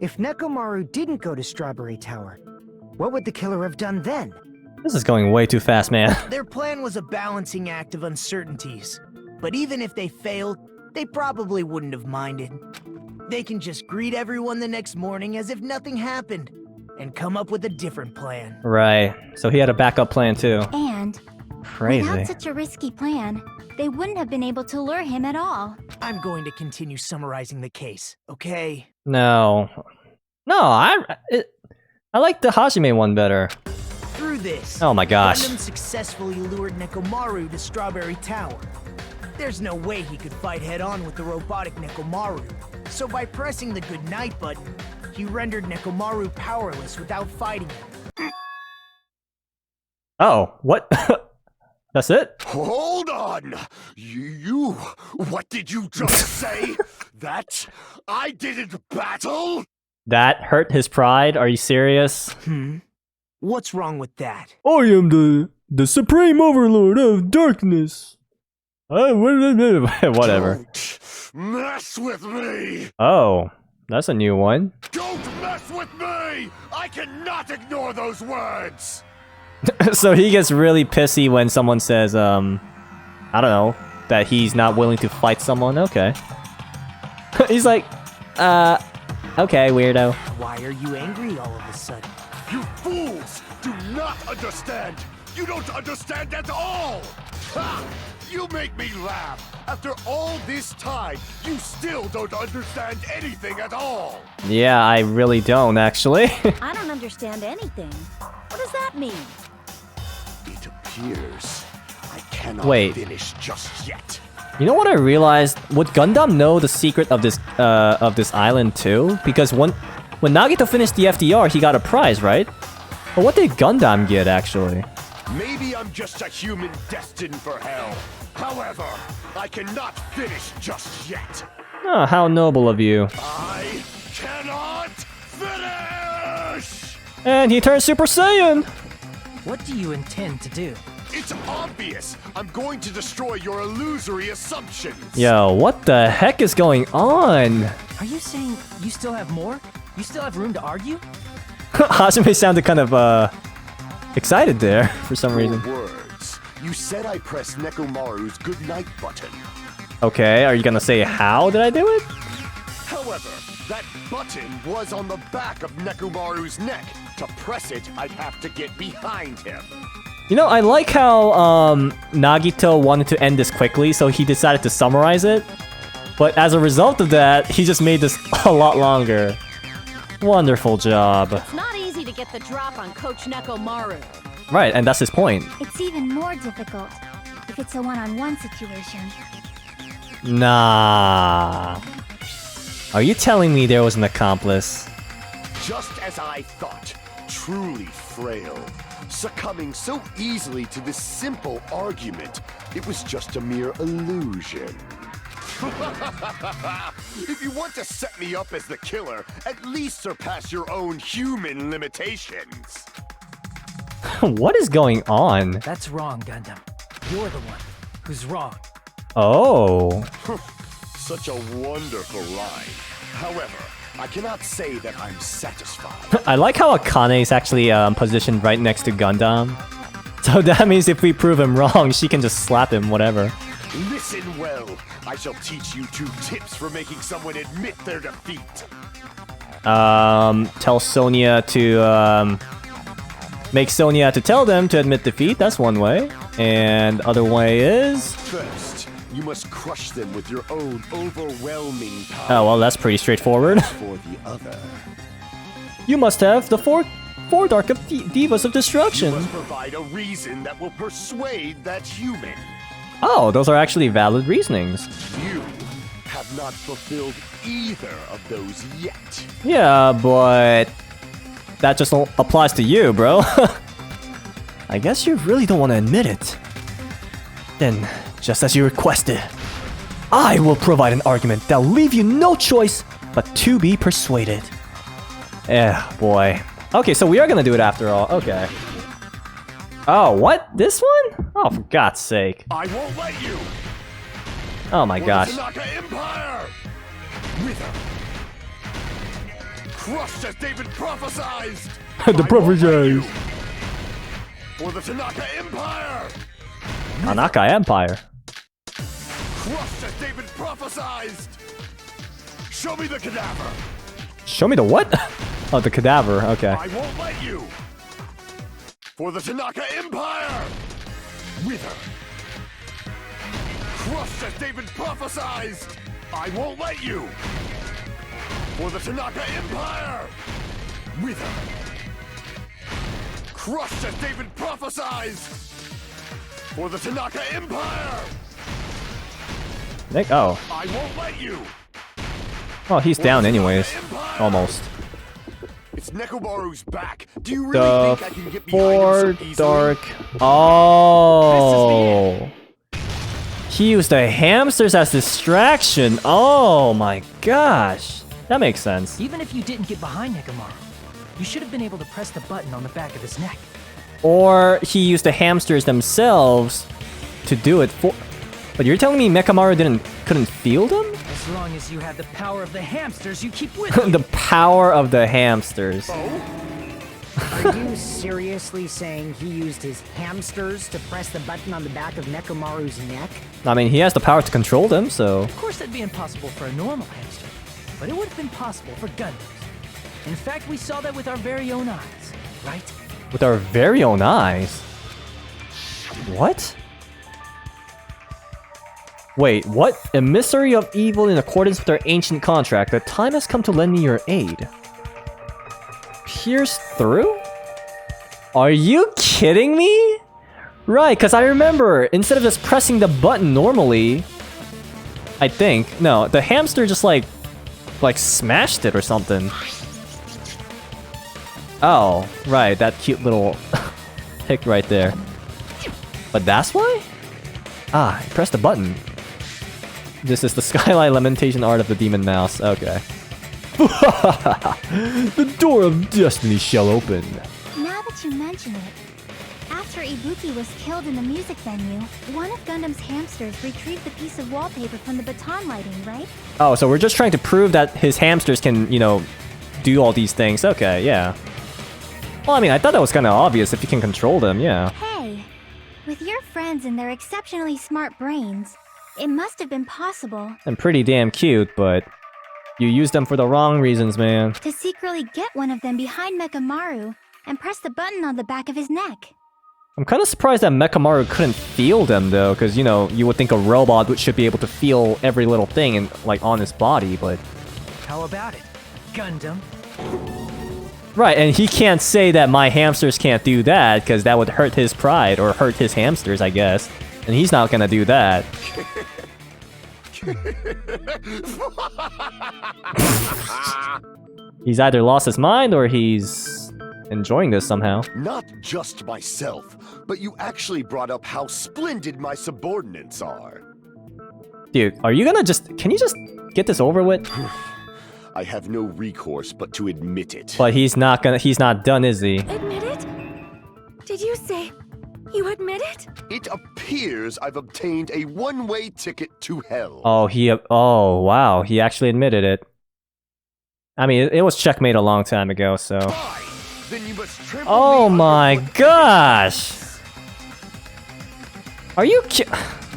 If Nekomaru didn't go to Strawberry Tower, what would the killer have done then? This is going way too fast, man. Their plan was a balancing act of uncertainties. But even if they failed, they probably wouldn't have minded. They can just greet everyone the next morning as if nothing happened, and come up with a different plan. Right. So he had a backup plan too. And Crazy. without such a risky plan, they wouldn't have been able to lure him at all. I'm going to continue summarizing the case, okay? No. No, I like the Hajime one better. Through this, Oh my gosh. Gundam successfully lured Nekomaru to Strawberry Tower. There's no way he could fight head-on with the robotic Nekomaru. So by pressing the goodnight button, he rendered Nekomaru powerless without fighting him. Oh, what? That's it? Hold on! You... What did you just say? That I didn't battle? That hurt his pride? Are you serious? What's wrong with that? I am the supreme overlord of darkness. Whatever. Don't mess with me! Oh, that's a new one. Don't mess with me! I cannot ignore those words! So he gets really pissy when someone says, I don't know, that he's not willing to fight someone. Okay. He's like, okay, weirdo. Why are you angry all of a sudden? You fools do not understand! You don't understand at all! Ha! You make me laugh! After all this time, you still don't understand anything at all! Yeah, I really don't, actually. I don't understand anything. What does that mean? It appears I cannot Wait. finish just yet. You know what I realized? Would Gundam know the secret of this island too? Because when Nagito finished the FDR, he got a prize, right? But what did Gundam get, actually? Maybe I'm just a human destined for hell. However, I cannot finish just yet. Oh, how noble of you. I cannot finish! And he turned Super Saiyan! What do you intend to do? It's obvious! I'm going to destroy your illusory assumptions! Yo, what the heck is going on? Are you saying you still have more? You still have room to argue? Hajime sounded kind of, excited there, for some reason. Your words. You said I pressed Nekomaru's goodnight button. Okay, are you gonna say how did I do it? However, that button was on the back of Nekomaru's neck. To press it, I'd have to get behind him. You know, I like how, Nagito wanted to end this quickly, so he decided to summarize it. But as a result of that, he just made this a lot longer. Wonderful job. It's not easy to get the drop on Coach Nekomaru. Right, and that's his point. It's even more difficult if it's a one-on-one situation. Nah. Are you telling me there was an accomplice? Just as I thought. Truly frail. Succumbing so easily to this simple argument. It was just a mere illusion. If you want to set me up as the killer, at least surpass your own human limitations. What is going on? That's wrong, Gundam. You're the one who's wrong. Oh. Such a wonderful line. However, I cannot say that I'm satisfied. I like how Akane is actually positioned right next to Gundam. So that means if we prove him wrong, she can just slap him, whatever. Listen well. I shall teach you 2 tips for making someone admit their defeat. Tell Sonia to, make Sonia to tell them to admit defeat. That's one way. And other way is... First, you must crush them with your own overwhelming power. Oh, well, that's pretty straightforward. For the other, You must have the four Dark Divas of you Destruction. must provide a reason that will persuade that human. Oh, those are actually valid reasonings. You have not fulfilled either of those yet. Yeah, but that just applies to you, bro. I guess you really don't want to admit it. Then, just as you requested, I will provide an argument that'll leave you no choice but to be persuaded. Yeah, boy. Okay, so we are gonna do it after all. Okay. Oh, what? This one? Oh, for God's sake. I won't let you. Oh my gosh. For the Tanaka Empire. Wither. Crushed as David prophesied. The prophesied. For the Tanaka Empire. Tanaka Empire. Crushed as David prophesied. Show me the cadaver. Show me the what? Oh, the cadaver. Okay. I won't let you. For the Tanaka Empire. Wither. Crushed as David prophesied. I won't let you. For the Tanaka Empire. Wither. Crushed as David prophesied. For the Tanaka Empire. Nick, oh. I won't let you. Oh, he's down anyways. Almost. It's Nekomaru's back. Do you really The think I can get behind him four so easily? dark. Oh. He used the hamsters as distraction. Oh my gosh. That makes sense. Even if you didn't get behind Nekomaru, you should have been able to press the button on the back of his neck. Or he used the hamsters themselves to do it for. But you're telling me Nekomaru couldn't feel them? As long as you had the power of the hamsters you keep with you. The power of the hamsters. Are you seriously saying he used his hamsters to press the button on the back of Nekomaru's neck? I mean, he has the power to control them, so. Of course that'd be impossible for a normal hamster, but it would have been possible for Gundams. In fact, we saw that with our very own eyes. right? With our very own eyes. What? Wait, what? Emissary of evil in accordance with our ancient contract. The time has come to lend me your aid. Pierce through? Are you kidding me? Right, because I remember, instead of just pressing the button normally, I think, no, the hamster just like smashed it or something. Oh, right, that cute little pick right there. But that's why? Ah, I pressed the button. This is the Skyline Lamentation art of the Demon Mouse. Okay. The door of destiny shall open. Now that you mention it, after Ibuki was killed in the music venue, one of Gundam's hamsters retrieved the piece of wallpaper from the baton lighting, right? Oh, so we're just trying to prove that his hamsters can, you know, do all these things. Okay, yeah. Well, I mean, I thought that was kind of obvious if you can control them, yeah. Hey, with your friends and their exceptionally smart brains, it must have been possible And pretty damn cute, but you use them for the wrong reasons, man. to secretly get one of them behind Mekamaru and press the button on the back of his neck. I'm kind of surprised that Mekamaru couldn't feel them, though, because, you know, you would think a robot should be able to feel every little thing in, like, on his body, but... How about it, Gundam? Right, and he can't say that my hamsters can't do that, because that would hurt his pride, or hurt his hamsters, I guess. And he's not gonna do that. He's either lost his mind, or he's enjoying this somehow. Not just myself, but you actually brought up how splendid my subordinates are. Dude, are you gonna just... Can you just get this over with? I have no recourse but to admit it. But he's not gonna... He's not done, is he? Admit it? Did you say you admit it? It appears I've obtained a one-way ticket to hell. Oh, oh, wow. He actually admitted it. I mean, it was checkmate a long time ago, so... Fine. Then you must trample Oh me my underfoot. gosh! Are you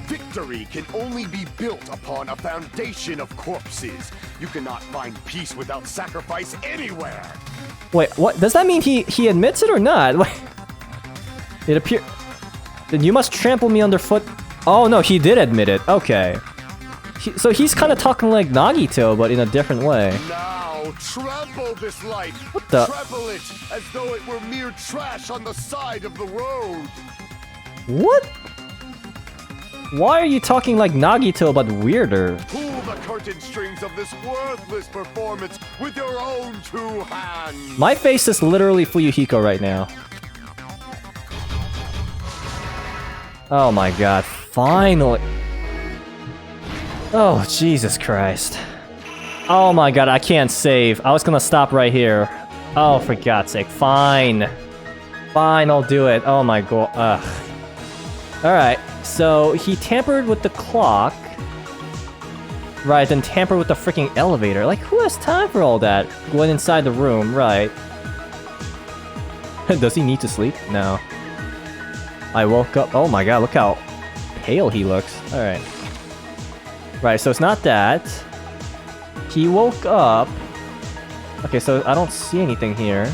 Victory can only be built upon a foundation of corpses. You cannot find peace without sacrifice anywhere. Wait, what? Does that mean he admits it or not? Wait. It appear... Then you must trample me underfoot... Oh no, he did admit it. Okay. So he's kind of talking like Nagito, but in a different way. Now, trample this life. What the... Trample it as though it were mere trash on the side of the road. What? Why are you talking like Nagito, but weirder? Pull the curtain strings of this worthless performance with your own two hands. My face is literally Fuyuhiko right now. Oh my god, finally. Oh, Jesus Christ. Oh my god, I can't save. I was gonna stop right here. Oh, for God's sake. Fine. Fine, I'll do it. Oh my god. Ugh. Alright, so he tampered with the clock. Right, then tampered with the freaking elevator. Like, who has time for all that? Going inside the room, right. Does he need to sleep? No. I woke up. Oh my god, look how pale he looks. Alright. Right, so it's not that. He woke up. Okay, so I don't see anything here.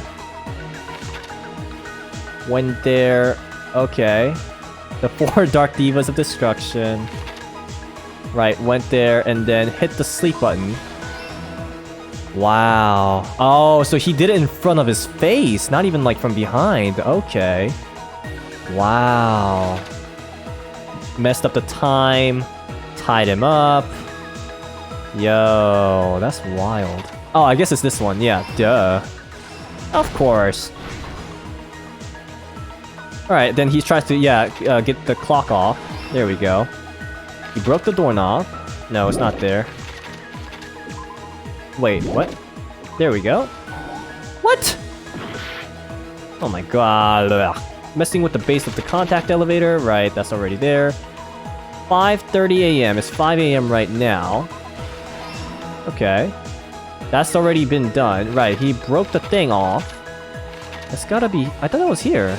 Went there. Okay. The 4 Dark Divas of Destruction. Right, went there and then hit the sleep button. Wow. Oh, so he did it in front of his face, not even like from behind. Okay. Wow. Messed up the time. Tied him up. Yo, that's wild. Oh, I guess it's this one. Yeah, duh. Of course. Alright, then he tries to, get the clock off. There we go. He broke the doorknob. No, it's not there. Wait, what? There we go. What? Oh my god. Ugh. Messing with the base of the contact elevator. Right, that's already there. 5:30 a.m. It's 5 a.m. right now. Okay. That's already been done. Right, he broke the thing off. It's gotta be... I thought it was here.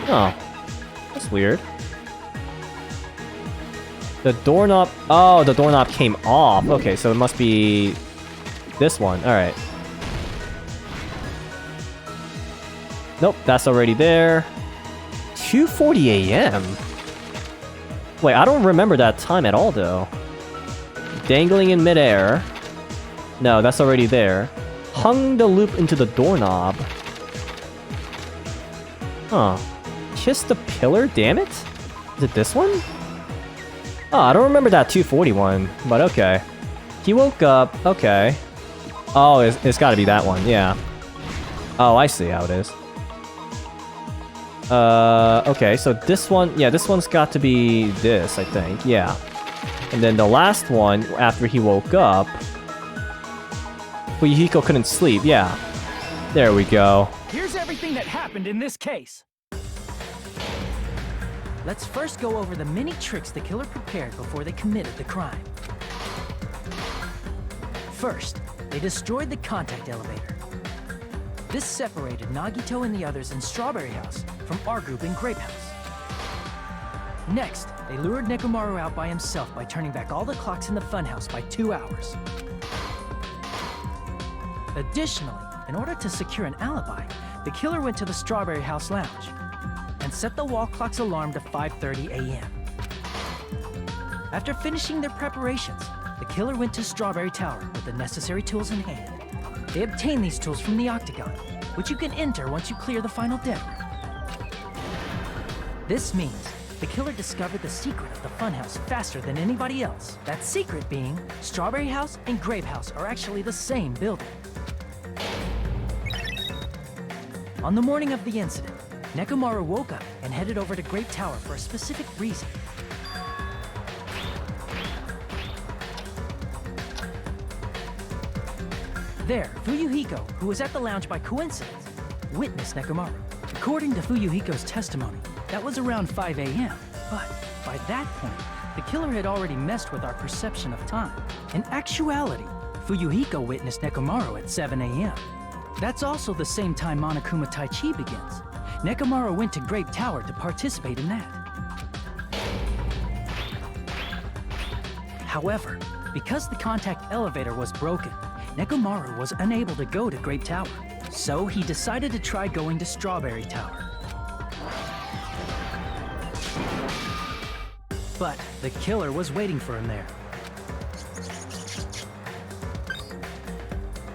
Oh. That's weird. The doorknob... Oh, the doorknob came off. Okay, so it must be... this one. Alright. Nope, that's already there. 2:40 a.m. Wait, I don't remember that time at all, though. Dangling in midair. No, that's already there. Hung the loop into the doorknob. Huh. Kiss the pillar, damn it? Is it this one? Oh, I don't remember that 2:40 one, but okay. He woke up, okay. Oh, it's gotta be that one, yeah. Oh, I see how it is. Okay, so this one, yeah, this one's got to be this, I think, yeah. And then the last one, after he woke up, Fuyuhiko couldn't sleep, yeah. There we go. Here's everything that happened in this case. Let's first go over the many tricks the killer prepared before they committed the crime. First, they destroyed the contact elevator. This separated Nagito and the others in Strawberry House from our group in Grape House. Next, they lured Nekomaru out by himself by turning back all the clocks in the funhouse by 2 hours. Additionally, in order to secure an alibi, the killer went to the Strawberry House lounge and set the wall clock's alarm to 5:30 a.m. After finishing their preparations, the killer went to Strawberry Tower with the necessary tools in hand. They obtained these tools from the octagon, which you can enter once you clear the final dead room. This means the killer discovered the secret of the funhouse faster than anybody else. That secret being, Strawberry House and Grape House are actually the same building. On the morning of the incident, Nekomaru woke up and headed over to Grape Tower for a specific reason. There, Fuyuhiko, who was at the lounge by coincidence, witnessed Nekomaru. According to Fuyuhiko's testimony, that was around 5 a.m., but by that point, the killer had already messed with our perception of time. In actuality, Fuyuhiko witnessed Nekomaru at 7 a.m. That's also the same time Monokuma Taichi begins. Nekomaru went to Grape Tower to participate in that. However, because the contact elevator was broken, Nekomaru was unable to go to Grape Tower, so he decided to try going to Strawberry Tower. But the killer was waiting for him there.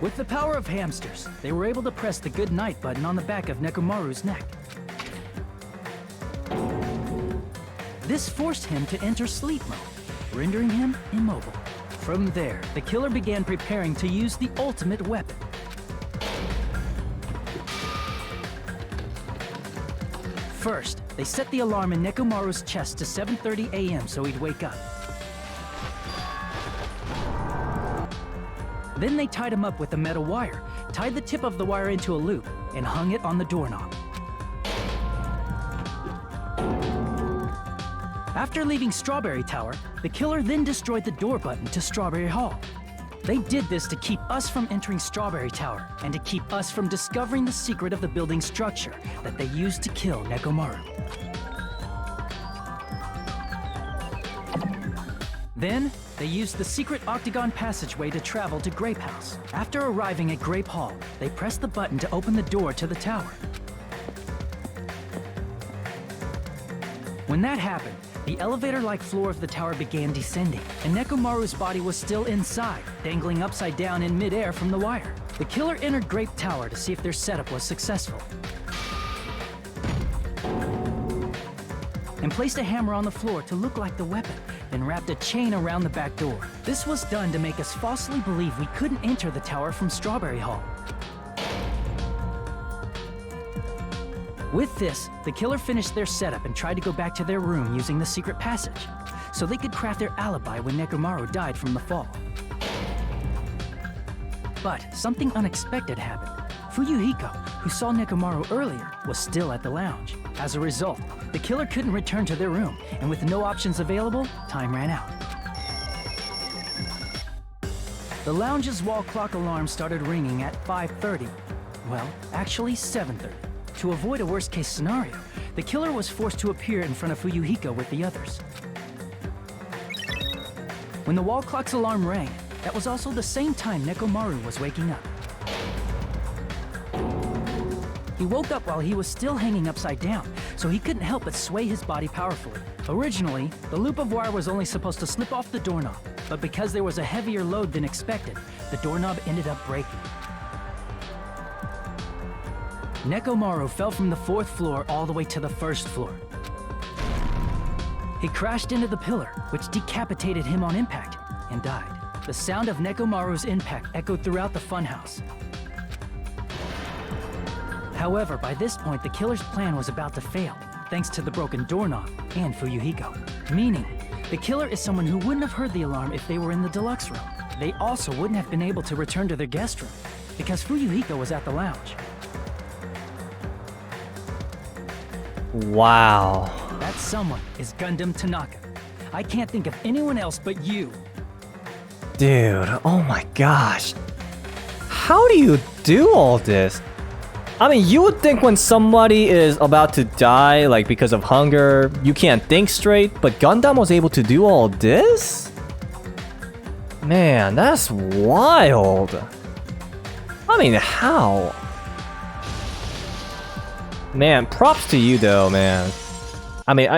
With the power of hamsters, they were able to press the good night button on the back of Nekomaru's neck. This forced him to enter sleep mode, rendering him immobile. From there, the killer began preparing to use the ultimate weapon. First, they set the alarm in Nekomaru's chest to 7:30 a.m. so he'd wake up. Then they tied him up with a metal wire, tied the tip of the wire into a loop, and hung it on the doorknob. After leaving Strawberry Tower, the killer then destroyed the door button to Strawberry Hall. They did this to keep us from entering Strawberry Tower and to keep us from discovering the secret of the building structure that they used to kill Nekomaru. Then, they used the secret octagon passageway to travel to Grape House. After arriving at Grape Hall, they pressed the button to open the door to the tower. When that happened, the elevator-like floor of the tower began descending, and Nekomaru's body was still inside, dangling upside down in midair from the wire. The killer entered Grape Tower to see if their setup was successful, and placed a hammer on the floor to look like the weapon, then wrapped a chain around the back door. This was done to make us falsely believe we couldn't enter the tower from Strawberry Hall. With this, the killer finished their setup and tried to go back to their room using the secret passage, so they could craft their alibi when Nekomaru died from the fall. But something unexpected happened. Fuyuhiko, who saw Nekomaru earlier, was still at the lounge. As a result, the killer couldn't return to their room, and with no options available, time ran out. The lounge's wall clock alarm started ringing at 5:30. Well, actually 7:30. To avoid a worst-case scenario, the killer was forced to appear in front of Fuyuhiko with the others. When the wall clock's alarm rang, that was also the same time Nekomaru was waking up. He woke up while he was still hanging upside down, so he couldn't help but sway his body powerfully. Originally, the loop of wire was only supposed to slip off the doorknob, but because there was a heavier load than expected, the doorknob ended up breaking. Nekomaru fell from the 4th floor all the way to the 1st floor. He crashed into the pillar, which decapitated him on impact, and died. The sound of Nekomaru's impact echoed throughout the funhouse. However, by this point, the killer's plan was about to fail, thanks to the broken doorknob and Fuyuhiko. Meaning, the killer is someone who wouldn't have heard the alarm if they were in the deluxe room. They also wouldn't have been able to return to their guest room, because Fuyuhiko was at the lounge. Wow. That someone is Gundam Tanaka. I can't think of anyone else but you. Dude, oh my gosh. How do you do all this? I mean, you would think when somebody is about to die, like because of hunger, you can't think straight, but Gundam was able to do all this? Man, that's wild. I mean, how? Man, props to you though, man. I mean,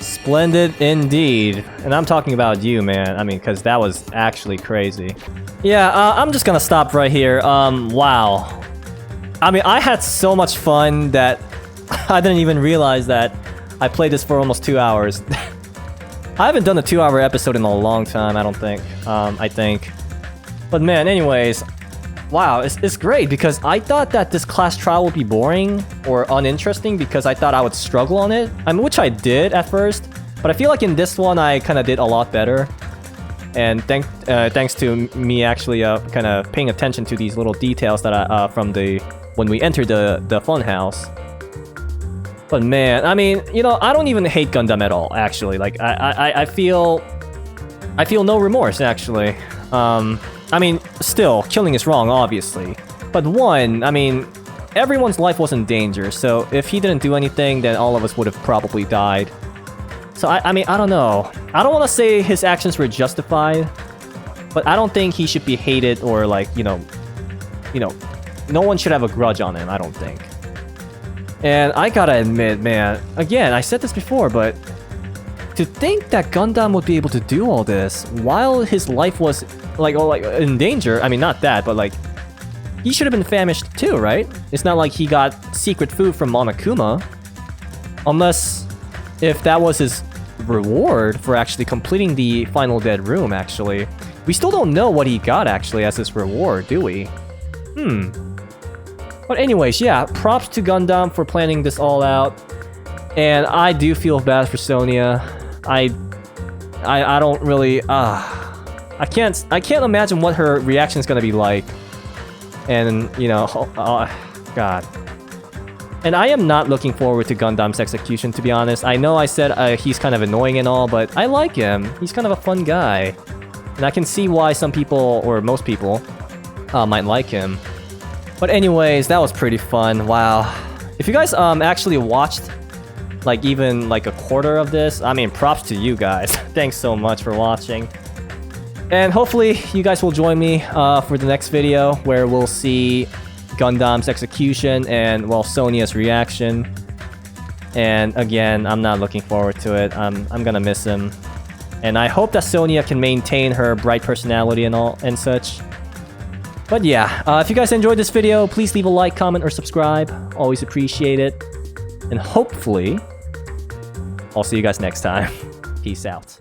Splendid indeed. And I'm talking about you, man. I mean, because that was actually crazy. Yeah, I'm just gonna stop right here. Wow. I mean, I had so much fun that I didn't even realize that I played this for almost 2 hours. I haven't done a 2-hour episode in a long time, I don't think. I think. But man, anyways, wow, it's great because I thought that this class trial would be boring or uninteresting because I thought I would struggle on it. I mean, which I did at first, but I feel like in this one I kind of did a lot better. And thanks to me actually kind of paying attention to these little details that I from when we entered the fun house. But man, I mean, you know, I don't even hate Gundam at all. Actually, like I feel no remorse actually. I mean, still, killing is wrong, obviously. But one, I mean, everyone's life was in danger, so if he didn't do anything, then all of us would have probably died. So I mean, I don't know. I don't want to say his actions were justified, but I don't think he should be hated or like, you know, no one should have a grudge on him, I don't think. And I gotta admit, man, again, I said this before, but to think that Gundam would be able to do all this while his life was like in danger, I mean, not that, but like, he should have been famished too, right? It's not like he got secret food from Monokuma. Unless, if that was his reward for actually completing the final dead room, actually. We still don't know what he got, actually, as his reward, do we? But anyways, yeah, props to Gundam for planning this all out. And I do feel bad for Sonia. I don't really, I can't imagine what her reaction is gonna be like. And, you know, God. And I am not looking forward to Gundam's execution, to be honest. I know I said he's kind of annoying and all, but I like him. He's kind of a fun guy. And I can see why some people, or most people, might like him. But anyways, that was pretty fun. Wow. If you guys actually watched, like, even, like, a quarter of this, I mean, props to you guys. Thanks so much for watching. And hopefully, you guys will join me for the next video, where we'll see Gundam's execution and, well, Sonia's reaction. And again, I'm not looking forward to it. I'm gonna miss him. And I hope that Sonia can maintain her bright personality and all and such. But yeah, if you guys enjoyed this video, please leave a like, comment, or subscribe. Always appreciate it. And hopefully, I'll see you guys next time. Peace out.